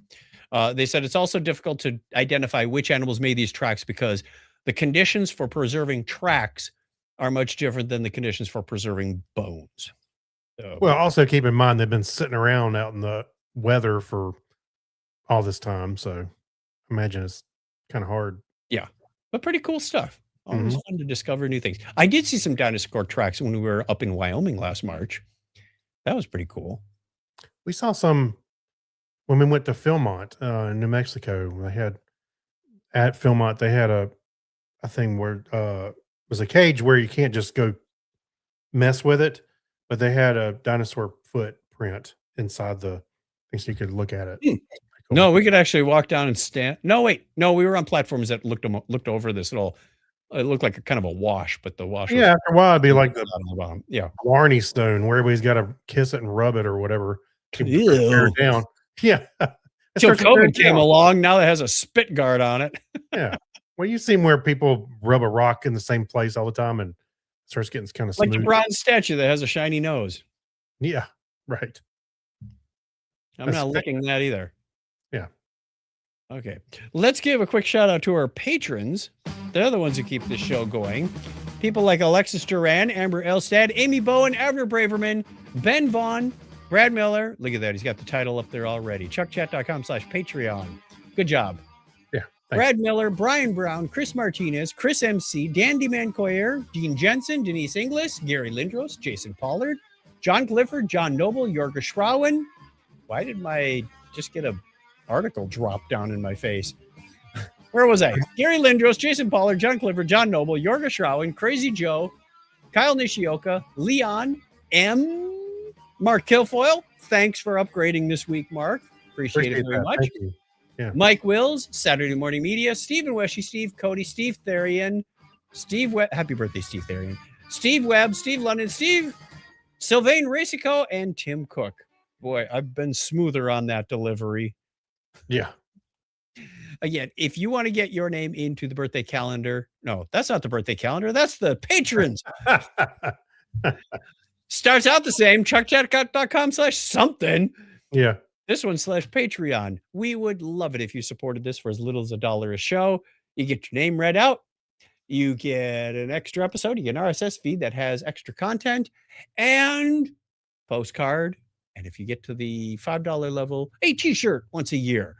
S1: they said it's also difficult to identify which animals made these tracks because the conditions for preserving tracks are much different than the conditions for preserving bones. So,
S2: Well, also keep in mind they've been sitting around out in the weather for all this time, so imagine it's kind of hard.
S1: but pretty cool stuff. Always fun to discover new things. I did see some dinosaur tracks when we were up in Wyoming last March. That was pretty cool.
S2: We saw some when we went to Philmont in New Mexico. They had at Philmont they had a thing where it was a cage where you can't just go mess with it, but they had a dinosaur footprint inside the thing so you could look at it.
S1: Hmm.
S2: Cool.
S1: No, we could actually walk down and stand. No, wait. No, we were on platforms that looked over this little. It looked like a kind of a wash, but the wash.
S2: Yeah, after a while it'd be like the
S1: was on the bottom. Yeah.
S2: Blarney Stone where everybody's got to kiss it and rub it or whatever. to
S1: Ew.
S2: tear it down. Yeah. It
S1: Till
S2: starts to tear it
S1: COVID came
S2: down.
S1: along, now it has a spit guard on it.
S2: Yeah. Well, you've seen where people rub a rock in the same place all the time and it starts getting kind of
S1: Like
S2: smooth.
S1: the bronze statue that has a shiny nose.
S2: Yeah. Right.
S1: I'm
S2: That's
S1: not
S2: thick.
S1: licking that either.
S2: Yeah.
S1: Okay. Let's give a quick shout out to our patrons. They're the ones who keep this show going. People like Alexis Duran, Amber Elstad, Amy Bowen, Abner Braverman, Ben Vaughn, Brad Miller. Look at that. He's got the title up there already. ChuckChat.com/Patreon. Good job.
S2: Yeah. Thanks.
S1: Brad Miller, Brian Brown, Chris Martinez, Chris MC, Dandy Mancoyer, Dean Jensen, Denise Inglis, Gary Lindros, Jason Pollard, John Clifford, John Noble, Jorga Schrauen. Why did my just get a article drop down in my face? Where was I? Gary Lindros, Jason Pollard, John Clifford, John Noble, Jorga Schrauen, Crazy Joe, Kyle Nishioka, Leon, M, Mark Kilfoyle, thanks for upgrading this week, Mark. Appreciate it very
S2: that.
S1: much.
S2: Thank you. Yeah.
S1: Mike Wills, Saturday Morning Media, Stephen Weshy, Steve Cody, Steve Therian, happy birthday, Steve Therian, Steve Webb, Steve London, Sylvain Rasico, and Tim Cook. Boy, I've been smoother on that delivery.
S2: Yeah.
S1: Again, if you want to get your name into the birthday calendar, no, that's not the birthday calendar. That's the patrons. Starts out the same, chuckchat.com/something.
S2: Yeah.
S1: This one /Patreon. We would love it if you supported this for as little as $1 a show. You get your name read out. You get an extra episode. You get an RSS feed that has extra content and postcard. And if you get to the $5 level, a t-shirt once a year.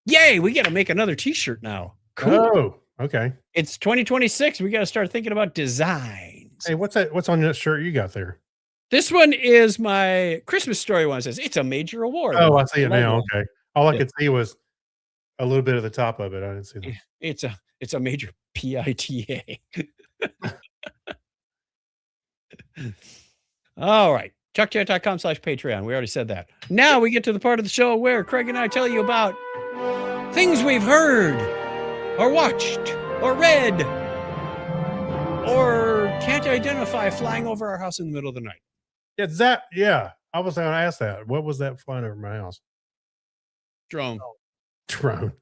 S1: Yay, we got to make another t-shirt now. Cool.
S2: Oh, okay.
S1: It's 2026. We got to start thinking about designs.
S2: Hey, what's that? What's on that shirt you got there?
S1: This one is my Christmas story one. It says it's a major award.
S2: Oh, I see it now. Okay. All I could see was a little bit of the top of it. I didn't see that.
S1: It's a major PITA. All right. chuckchat.com/Patreon. We already said that. Now we get to the part of the show where Craig and I tell you about things we've heard or watched or read or can't identify flying over our house in the middle of the night.
S2: Is that? Yeah. I was going to ask that. What was that flying over my house?
S1: Drone.
S2: Drone.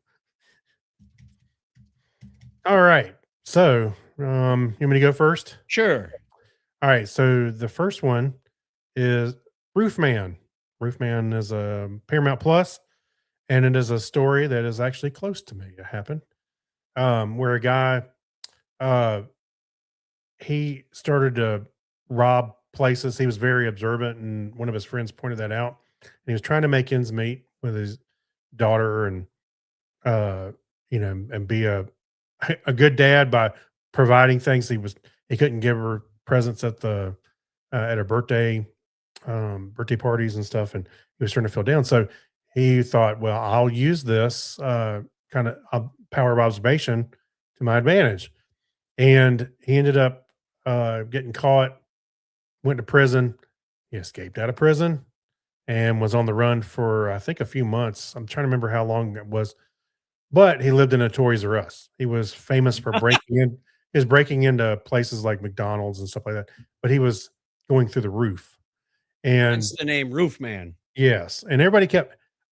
S2: All right. So, you want me to go first?
S1: Sure.
S2: All right. So the first one is Roofman. Roofman is a Paramount Plus, and it is a story that is actually close to me. It happened where a guy he started to rob places. He was very observant, and one of his friends pointed that out. And he was trying to make ends meet with his daughter, and and be a good dad by providing things. He couldn't give her presents at the at her birthday parties and stuff, and he was starting to feel down. So he thought, well, I'll use this kind of power of observation to my advantage. And he ended up getting caught, went to prison. He escaped out of prison and was on the run for, I think, a few months. I'm trying to remember how long it was, but he lived in a Toys R Us. He was famous for breaking into places like McDonald's and stuff like that, but he was going through the roof. And
S1: that's the name, Roofman.
S2: Yes. And everybody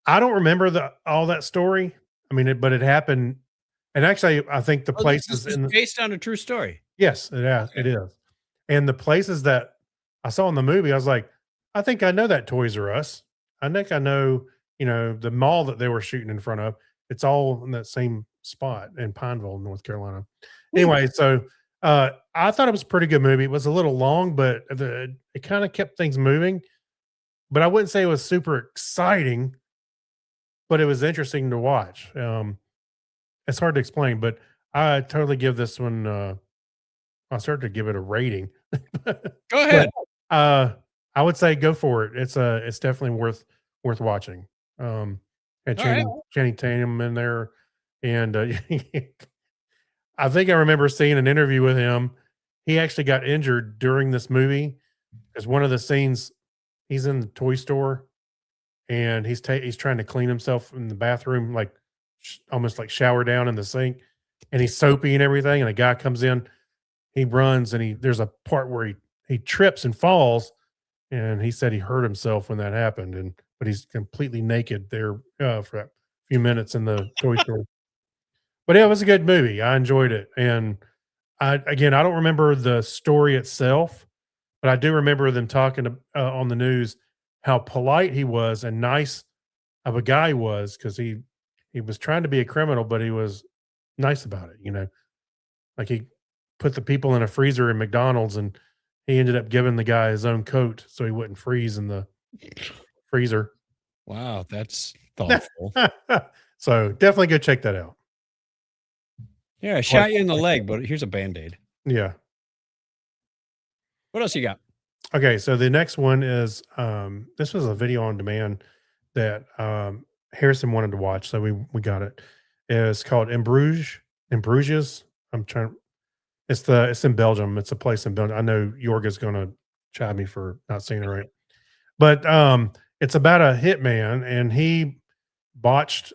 S2: I don't remember all that story. I mean, but it happened. And actually, I think the places
S1: this is based on a true story.
S2: Yes, it is. And the places that I saw in the movie, I was like, I think I know that Toys R Us. I think I know, the mall that they were shooting in front of. It's all in that same spot in Pineville, North Carolina. Anyway, so I thought it was a pretty good movie. It was a little long, but it kind of kept things moving. But I wouldn't say it was super exciting, but it was interesting to watch. It's hard to explain, but I totally give this one. I started to give it a rating.
S1: Go ahead.
S2: But, I would say go for it. It's definitely worth watching. And Channing Tatum in there, and I think I remember seeing an interview with him. He actually got injured during this movie because one of the scenes, he's in the toy store and he's trying to clean himself in the bathroom, like almost like shower down in the sink, and he's soapy and everything. And a guy comes in, he runs, and there's a part where he trips and falls, and he said he hurt himself when that happened, but he's completely naked there for a few minutes in the toy store. But yeah, it was a good movie. I enjoyed it, and I don't remember the story itself, but I do remember them talking on the news how polite he was and nice of a guy he was, because he was trying to be a criminal, but he was nice about it. Like he put the people in a freezer in McDonald's, and he ended up giving the guy his own coat so he wouldn't freeze in the freezer.
S1: Wow, that's thoughtful.
S2: So definitely go check that out.
S1: Yeah, I shot you in the leg, but here's a Band-Aid.
S2: Yeah.
S1: What else you got?
S2: Okay, so the next one is this was a video on demand that Harrison wanted to watch, so we got it. It's called In Bruges. It's in Belgium. It's a place in Belgium. I know Jorga's gonna chide me for not saying it right. But It's about a hitman, and he botched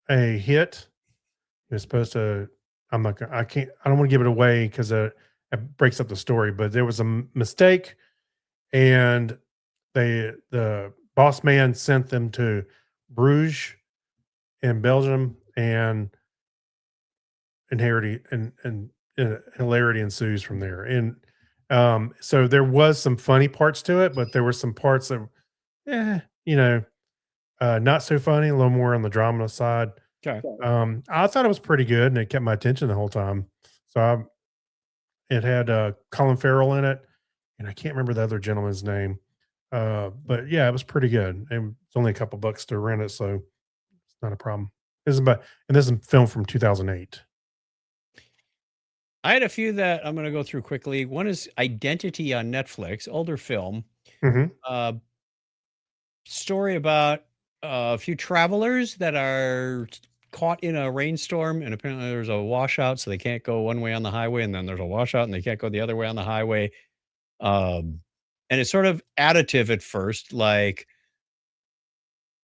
S2: a hit. He was supposed to. I'm not. I can't. I don't want to give it away because it breaks up the story. But there was a mistake, and the boss man sent them to Bruges in Belgium, and hilarity ensues from there. And so there was some funny parts to it, but there were some parts that, eh, you know, not so funny, a little more on the drama side.
S1: Okay.
S2: I thought it was pretty good, and it kept my attention the whole time. So it had Colin Farrell in it, and I can't remember the other gentleman's name. But yeah, it was pretty good. And it's only a couple bucks to rent it, so it's not a problem. This is a film from 2008.
S1: I had a few that I'm going to go through quickly. One is Identity on Netflix, older film.
S2: Mhm.
S1: Story about a few travelers that are caught in a rainstorm, and apparently there's a washout, so they can't go one way on the highway, and then there's a washout, and they can't go the other way on the highway. And it's sort of additive at first, like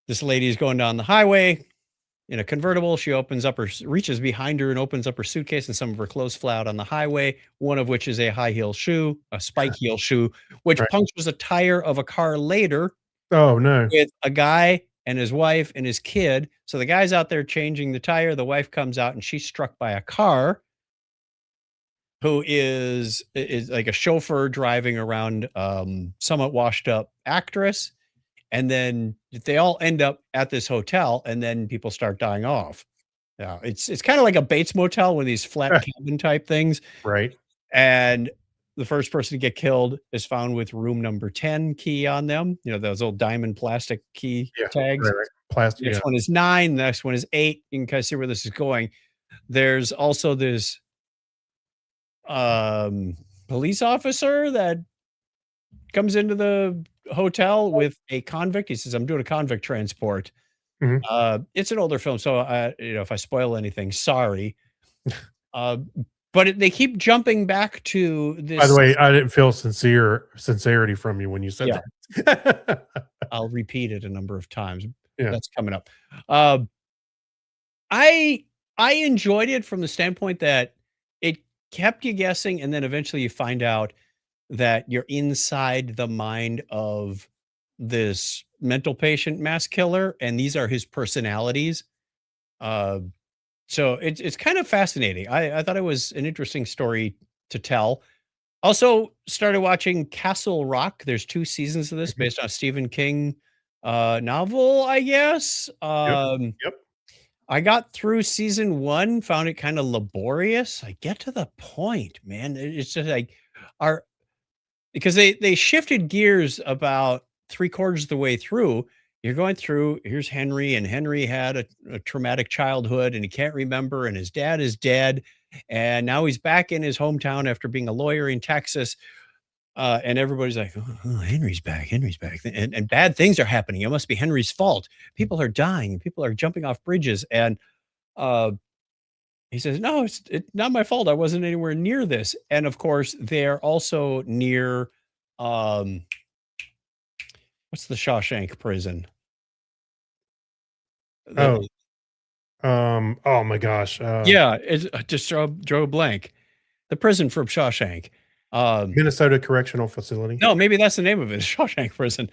S1: this lady is going down the highway in a convertible. She reaches behind her and opens up her suitcase, and some of her clothes fly out on the highway, one of which is a high heel shoe, a spike heel shoe, which
S2: Right.
S1: punctures a tire of a car later
S2: Oh, no.
S1: with a guy and his wife and his kid. So the guy's out there changing the tire. The wife comes out and she's struck by a car who is like a chauffeur driving around, somewhat washed up actress. And then they all end up at this hotel, and then people start dying off. Yeah, it's kind of like a Bates Motel, with these flat cabin type things.
S2: Right.
S1: And the first person to get killed is found with room number 10 key on them. You know, those old diamond plastic key
S2: Yeah.
S1: tags.
S2: Right. Plastic.
S1: Next
S2: Yeah.
S1: one is 9. The next one is 8. You can kind of see where this is going. There's also this police officer that comes into the hotel with a convict. He says, "I'm doing a convict transport."
S2: Mhm.
S1: It's an older film, so if I spoil anything, sorry. Uh, but they keep jumping back to this.
S2: By the way, I didn't feel sincerity from you when you said that.
S1: I'll repeat it a number of times.
S2: Yeah.
S1: That's coming up. Uh, I enjoyed it from the standpoint that it kept you guessing, and then eventually you find out that you're inside the mind of this mental patient mass killer, and these are his personalities. Uh, so it's kind of fascinating. I thought it was an interesting story to tell. Also started watching Castle Rock. There's 2 seasons of this
S2: Mhm.
S1: based on a Stephen King novel, I guess.
S2: Yep.
S1: I got through season 1, found it kind of laborious. I get to the point, man. It's just like our because they shifted gears about 3/4 of the way through. You're going through, here's Henry, and Henry had a traumatic childhood, and he can't remember, and his dad is dead, and now he's back in his hometown after being a lawyer in Texas. And everybody's like, "Oh, Henry's back, Henry's back," and bad things are happening. It must be Henry's fault. People are dying, and people are jumping off bridges. And uh, he says, "No, it's not my fault. I wasn't anywhere near this." And of course, they're also near, um, what's the Shawshank prison? The-
S2: Oh, oh my gosh.
S1: yeah, it's just drew a blank. The prison from Shawshank.
S2: Minnesota Correctional Facility.
S1: No, maybe that's the name of it, Shawshank Prison.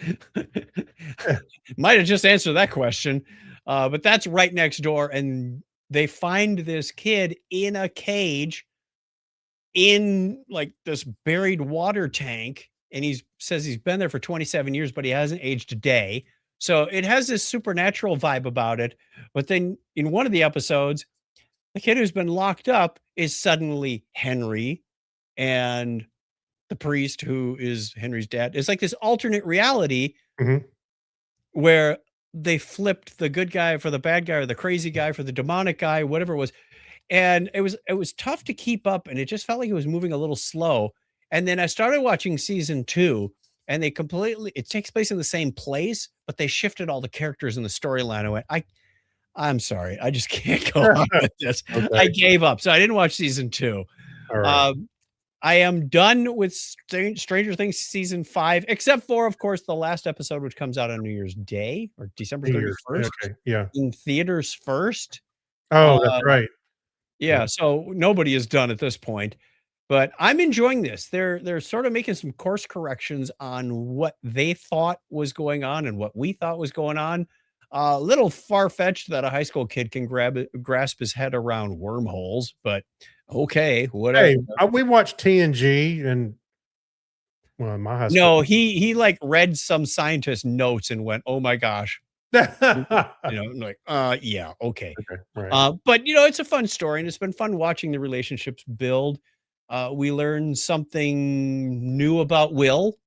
S1: Might have just answered that question. But that's right next door, and they find this kid in a cage in like this buried water tank, and he says he's been there for 27 years, but he hasn't aged a day. So it has this supernatural vibe about it. But then in one of the episodes, the kid who's been locked up is suddenly Henry, and the priest who is Henry's dad. It's like this alternate reality
S2: Mhm.
S1: where they flipped the good guy for the bad guy, or the crazy guy for the demonic guy, whatever it was. And it was tough to keep up, and it just felt like it was moving a little slow. And then I started watching season 2, and it takes place in the same place, but they shifted all the characters in the storyline. I went, I'm sorry, I just can't go on with this. I
S2: Okay.
S1: gave up. So I didn't watch season 2.
S2: All right.
S1: Um, I am done with Stranger Things season 5, except for, of course, the last episode, which comes out on New Year's Day or December
S2: New Year's.
S1: 31st
S2: Okay. Yeah.
S1: in theaters first.
S2: Oh, that's right.
S1: Yeah, so nobody is done at this point, but I'm enjoying this. They're sort of making some course corrections on what they thought was going on and what we thought was going on. A little far-fetched that a high school kid can grasp his head around wormholes, but okay, whatever.
S2: Hey, we watched TNG and well, my high school.
S1: No, he like read some scientist notes and went, "Oh my gosh." Like, yeah, okay.
S2: Okay, right.
S1: But it's a fun story and it's been fun watching the relationships build. We learned something new about Will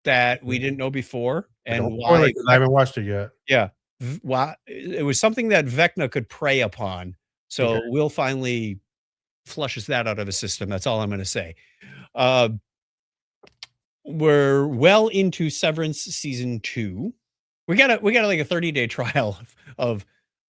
S1: that we didn't know before, and
S2: Don't spoil
S1: why.
S2: it 'cause I haven't watched it yet.
S1: Yeah, why it was something that Vecna could prey upon. So
S2: Okay.
S1: Will finally flushes that out of his system. That's all I'm going to say. Uh, we're well into Severance season 2. We got like a 30-day trial of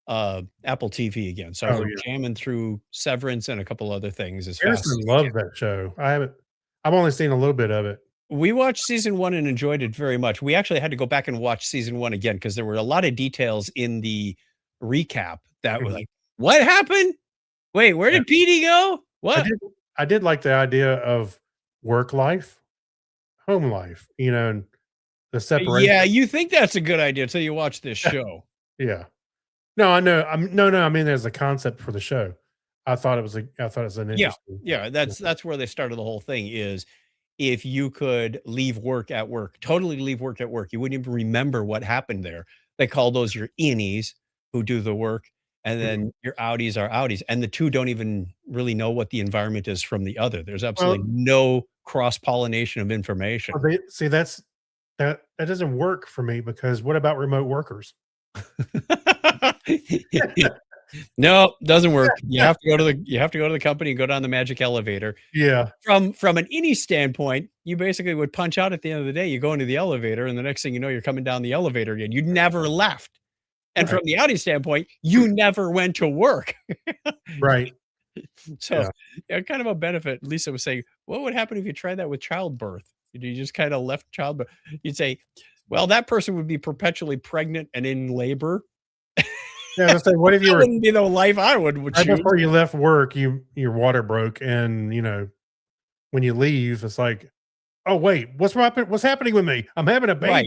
S1: Apple TV again. So
S2: Oh,
S1: we're
S2: yeah.
S1: jamming through Severance and a couple other things as fast
S2: Harrison
S1: as we
S2: loves
S1: can.
S2: that show. I've only seen a little bit of it.
S1: We watched season 1 and enjoyed it very much. We actually had to go back and watch season 1 again because there were a lot of details in the recap that were
S2: Mhm.
S1: like, what happened? Wait, where
S2: Yeah.
S1: did PD go? What?
S2: I did like the idea of work life, home life, and the separation.
S1: Yeah, you think that's a good idea until you watch this show.
S2: Yeah. No, I know. No, I mean, there's a concept for the show. I thought it was an interesting.
S1: Yeah, that's where they started the whole thing is if you could leave work at work, totally leave work at work, you wouldn't even remember what happened there. They call those your innies who do the work, and then your outies are outies, and the two don't even really know what the environment is from the other. There's absolutely no cross-pollination of information.
S2: Well, that doesn't work for me because what about remote workers?
S1: No, doesn't work. You have to go to the company and go down the magic elevator.
S2: Yeah.
S1: From an innie standpoint, you basically would punch out at the end of the day. You go into the elevator, and the next thing you know, you're coming down the elevator again. You never left. And
S2: Right.
S1: from the outie standpoint, you never went to work.
S2: Right.
S1: So, kind of a benefit. Lisa was saying, what would happen if you tried that with childbirth? You just kind of left childbirth. You'd say, well, that person would be perpetually pregnant and in labor.
S2: Yeah. Let's say, what if you
S1: That
S2: were
S1: wouldn't be the life I would
S2: right
S1: choose.
S2: before you left work, your water broke, and when you leave, it's like, oh wait, what's happening with me? I'm having a
S1: Right.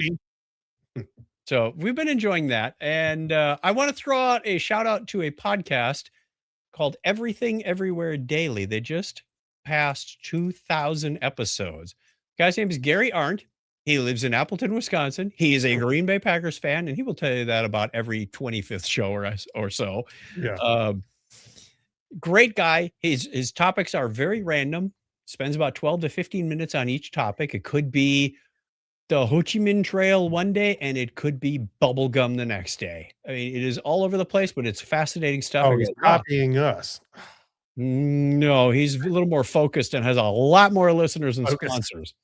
S2: baby.
S1: So we've been enjoying that. And I want to throw out a shout out to a podcast called Everything Everywhere Daily. They just passed 2,000 episodes. The guy's name is Gary Arndt. He lives in Appleton, Wisconsin. He is a Green Bay Packers fan, and he will tell you that about every 25th show or so.
S2: Yeah.
S1: Great guy. His topics are very random. Spends about 12 to 15 minutes on each topic. It could be the Ho Chi Minh Trail one day, and it could be bubblegum the next day. I mean, it is all over the place, but it's fascinating stuff.
S2: Oh,
S1: I
S2: he's
S1: go, wow.
S2: copying us.
S1: No, he's a little more focused and has a lot more listeners and
S2: Focused.
S1: sponsors.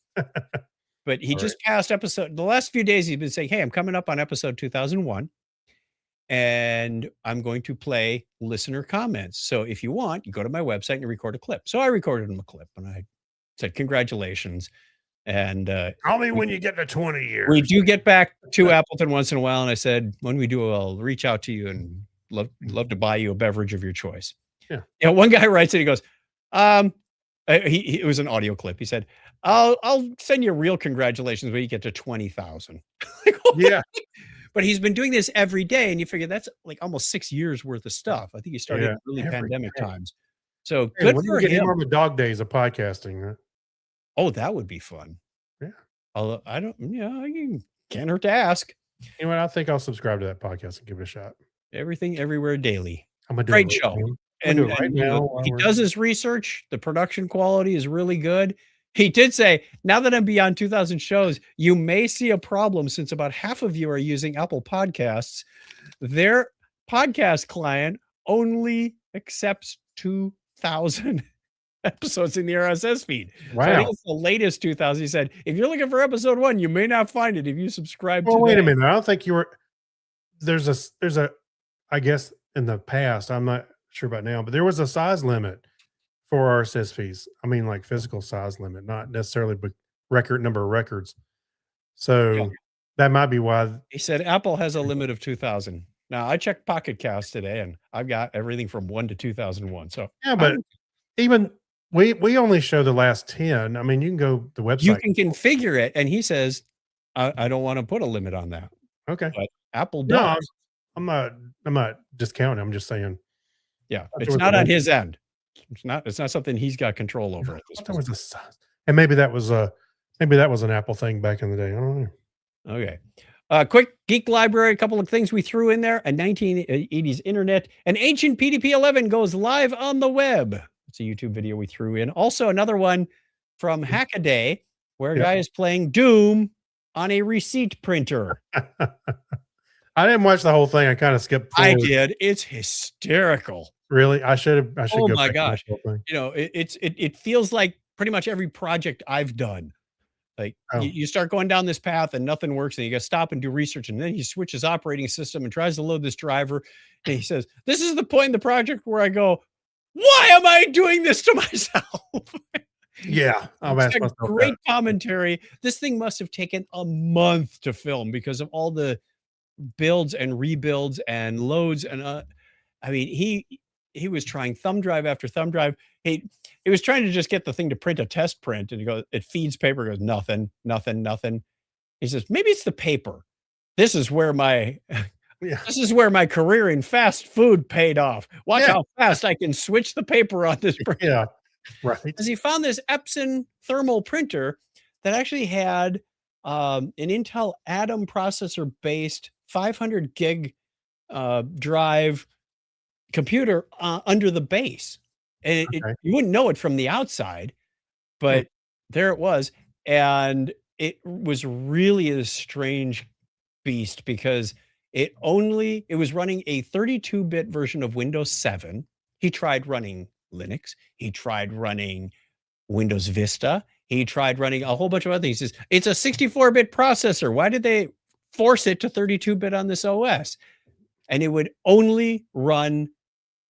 S1: But he
S2: All
S1: just passed the last few days, he's been saying, hey, I'm coming up on episode 2001, and I'm going to play listener comments. So if you want, you go to my website and you record a clip. So I recorded him a clip, and I said, congratulations. And
S2: Call me when you get to 20 years.
S1: we do get back to Appleton once in a while, and I said, when we do, I'll reach out to you and love to buy you a beverage of your choice.
S2: Yeah.
S1: One guy writes it. He goes, it was an audio clip. He said, I'll send you a real congratulations when you get to 20,000.
S2: Yeah.
S1: But he's been doing this every day, and you figure that's like almost 6 years worth of stuff. I think he started in early
S2: every
S1: pandemic
S2: day.
S1: times. So
S2: Hey,
S1: good
S2: when do
S1: for
S2: you get
S1: him.
S2: him on the dog days of podcasting? Huh?
S1: Oh, that would be fun.
S2: Yeah.
S1: Although I can't hurt to ask.
S2: You know what? I think I'll subscribe to that podcast and give it a shot.
S1: Everything Everywhere Daily.
S2: I'm gonna do
S1: Great
S2: it
S1: show.
S2: right now.
S1: And,
S2: I'm gonna do it right now while
S1: he
S2: we're-
S1: does his research. The production quality is really good. He did say, now that I'm beyond 2,000 shows, you may see a problem since about half of you are using Apple Podcasts. Their podcast client only accepts 2,000 episodes in the RSS feed. So I
S2: Wow.
S1: think it's the latest 2,000. He said, if you're looking for episode 1, you may not find it if you subscribe
S2: Well,
S1: to
S2: wait
S1: that.
S2: a minute. I don't think you were. There's a. I guess in the past, I'm not sure about now, but there was a size limit for RSS fees. I mean, like physical size limit, not necessarily record number of records.
S1: Yeah.
S2: So that might be why.
S1: He said Apple has a limit of 2,000. Now I checked Pocket Cast today, and I've got everything from 1 to 2001. So
S2: Yeah, but even we only show the last 10. I mean, you can go the
S1: you
S2: website.
S1: can configure it, and he says, I don't want to put a limit on that.
S2: Okay.
S1: But Apple
S2: No,
S1: does.
S2: I'm not discounting. I'm just saying.
S1: Yeah,
S2: There
S1: it's
S2: was
S1: not
S2: a
S1: on
S2: limit.
S1: his end. It's not something he's got control over at this
S2: That
S1: point.
S2: was a size. And maybe that was an Apple thing back in the day. I don't know.
S1: Okay. Quick geek library, a couple of things we threw in there. A 1980s internet. An ancient PDP-11 goes live on the web. It's a YouTube video we threw in. Also, another one from Hackaday, where a
S2: Yeah.
S1: guy is playing Doom on a receipt printer.
S2: I didn't watch the whole thing. I kind of skipped
S1: I
S2: forward.
S1: did. It's hysterical.
S2: Really? I should
S1: Oh
S2: go
S1: my
S2: back and watch
S1: gosh.
S2: the whole thing.
S1: You know, it feels like pretty much every project I've done. Like
S2: Oh.
S1: you start going down this path and nothing works, and you got to stop and do research, and then he switches operating system and tries to load this driver, and he says, "This is the point in the project where I go, why am I doing this to myself?"
S2: Yeah. I've
S1: It's
S2: asked
S1: got
S2: myself
S1: great
S2: that.
S1: commentary. This thing must have taken a month to film because of all the builds and rebuilds and loads, and I mean, he was trying thumb drive after thumb drive. He was trying to just get the thing to print a test print, and he goes, it feeds paper, goes nothing, nothing, nothing. He says, maybe it's the paper. This is where my
S2: Yeah.
S1: this is where my career in fast food paid off. Watch
S2: Yeah.
S1: how fast I can switch the paper on this printer.
S2: Yeah. Right.
S1: Because he found this Epson thermal printer that actually had an Intel Atom processor based 500 gig drive computer under the base. And
S2: Okay.
S1: you wouldn't know it from the outside, but there it was. And it was really a strange beast because it was running a 32-bit version of Windows 7. He tried running Linux. He tried running Windows Vista. He tried running a whole bunch of other things. He says, it's a 64-bit processor. Why did they force it to 32-bit on this OS? And it would only run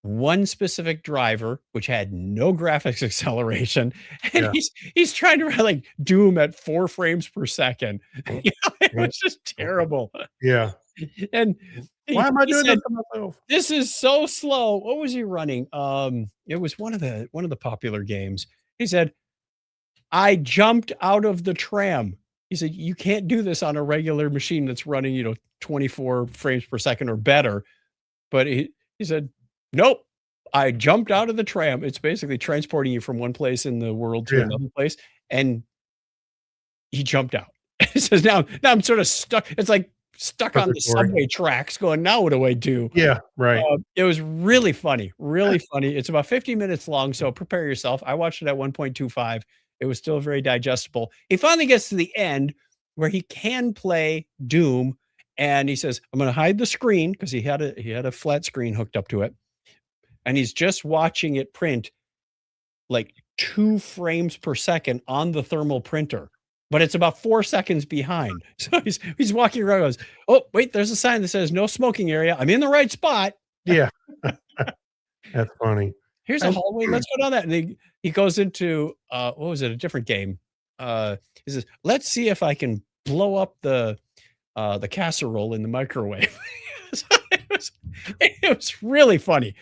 S1: one specific driver, which had no graphics acceleration. And
S2: Yeah.
S1: he's trying to run like Doom at 4 frames per second. You know, it
S2: Yeah.
S1: was just terrible.
S2: Yeah.
S1: And
S2: Why am I
S1: he
S2: doing
S1: said,
S2: this to myself?
S1: this is so slow. What was he running? It was one of the popular games. He said, I jumped out of the tram. He said, you can't do this on a regular machine that's running, 24 frames per second or better. But he said, nope, I jumped out of the tram. It's basically transporting you from one place in the world to
S2: Yeah.
S1: another place. And he jumped out. He says, now I'm sort of stuck. It's like stuck on the
S2: Perfect story.
S1: subway tracks going, now what do I do?
S2: Yeah. Right.
S1: It was really funny, really funny. It's about 50 minutes long, so prepare yourself. I watched it at 1.25. It was still very digestible. He finally gets to the end where he can play Doom, and he says, I'm going to hide the screen because he had a flat screen hooked up to it, and he's just watching it print like 2 frames per second on the thermal printer. But it's about 4 seconds behind. So he's walking around and goes, oh, wait, there's a sign that says no smoking area. I'm in the right spot.
S2: Yeah. That's funny.
S1: Here's a hallway. Let's go down that. And he goes into what was it? A different game. He says, let's see if I can blow up the casserole in the microwave. So it was really funny.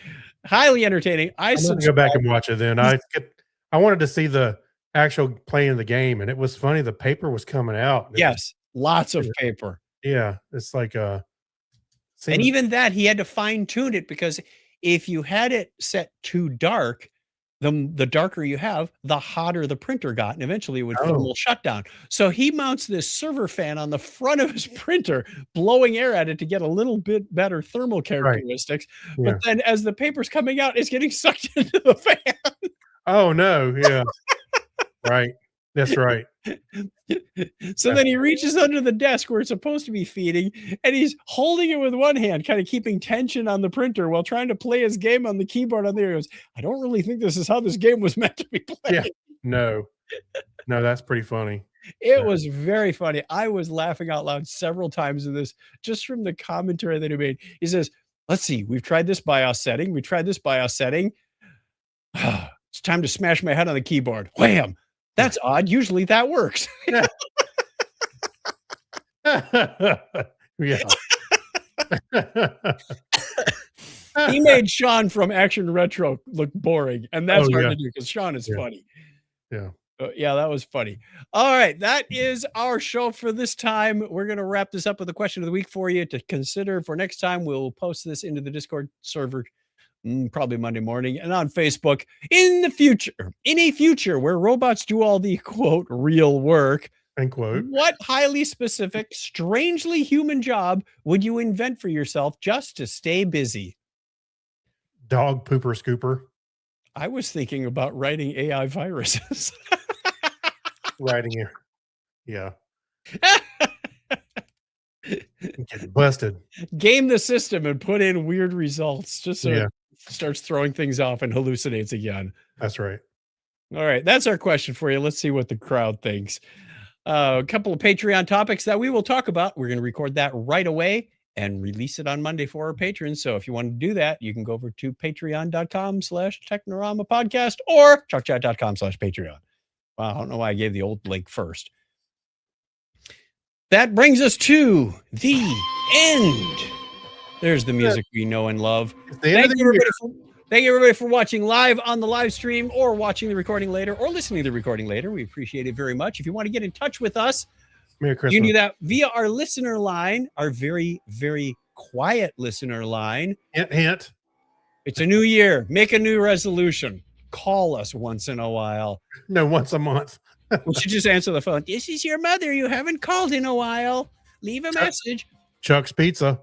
S1: Highly entertaining.
S2: I'm gonna go back and watch it then. I wanted to see the actual playing the game, and it was funny. The paper was coming out. It was-
S1: Yes, lots of paper.
S2: yeah. It's like
S1: And
S2: seems-
S1: even that, he had to fine tune it because if you had it set too dark, the darker you have, the hotter the printer got, and eventually it would thermal shut down. So he mounts this server fan on the front of his printer, blowing air at it to get a little bit better thermal characteristics.
S2: Yeah.
S1: But then as the paper's coming out, it's getting sucked into the fan.
S2: Oh no, yeah. Right. That's right.
S1: So then he reaches under the desk where it's supposed to be feeding, and he's holding it with one hand, kind of keeping tension on the printer while trying to play his game on the keyboard on the other. He goes, I don't really think this is how this game was meant to be played.
S2: Yeah. No. No, that's pretty funny.
S1: It was very funny. I was laughing out loud several times in this just from the commentary that he made. He says, let's see, we've tried this BIOS setting. We tried this BIOS setting. It's time to smash my head on the keyboard. Wham! That's odd. Usually that works.
S2: Yeah.
S1: He made Sean from Action Retro look boring, and that's hard to do because Sean is funny.
S2: Yeah.
S1: Yeah, that was funny. All right, that is our show for this time. We're going to wrap this up with a question of the week for you to consider for next time. We'll post this into the Discord server probably Monday morning and on Facebook. In a future where robots do all the quote real work,
S2: End quote.
S1: what highly specific, strangely human job would you invent for yourself just to stay busy?
S2: Dog pooper scooper.
S1: I was thinking about writing AI viruses.
S2: Writing here. Yeah. Getting busted.
S1: Game the system and put in weird results just so
S2: Yeah.
S1: it starts throwing things off and hallucinates again.
S2: That's right.
S1: All right, that's our question for you. Let's see what the crowd thinks. A couple of Patreon topics that we will talk about. We're going to record that right away and release it on Monday for our patrons. So if you want to do that, you can go over to patreon.com/Technorama podcast or chuckchat.com/Patreon. Wow, I don't know why I gave the old link first. That brings us to the end. There's the music we know and love. Thank you, everybody, for watching live on the live stream or watching the recording later or listening to the recording later. We appreciate it very much. If you want to get in touch with us,
S2: Merry Christmas.
S1: you can do that via our listener line, our very, very quiet listener line.
S2: Hint, hint.
S1: It's a new year. Make a new resolution. Call us once in a while.
S2: No, once a month.
S1: We should just answer the phone. This is your mother. You haven't called in a while. Leave a message.
S2: Chuck's Pizza.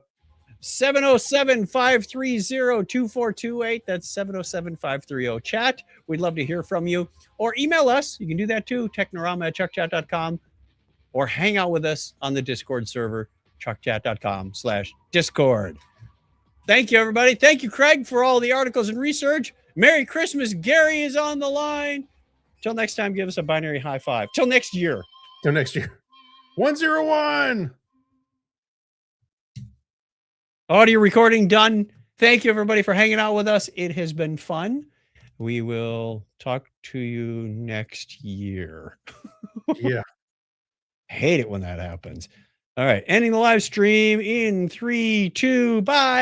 S1: 707-530-2428. That's 707-530-chat. We'd love to hear from you. Or email us. You can do that too. Technorama@chuckchat.com. Or hang out with us on the Discord server, chuckchat.com/Discord. Thank you, everybody. Thank you, Craig, for all the articles and research. Merry Christmas. Gary is on the line. Till next time, give us a binary high five. Till next year.
S2: Till next year. 101.
S1: Audio recording done. Thank you, everybody, for hanging out with us. It has been fun. We will talk to you next year.
S2: Yeah.
S1: Hate it when that happens. All right. Ending the live stream in 3, 2, bye.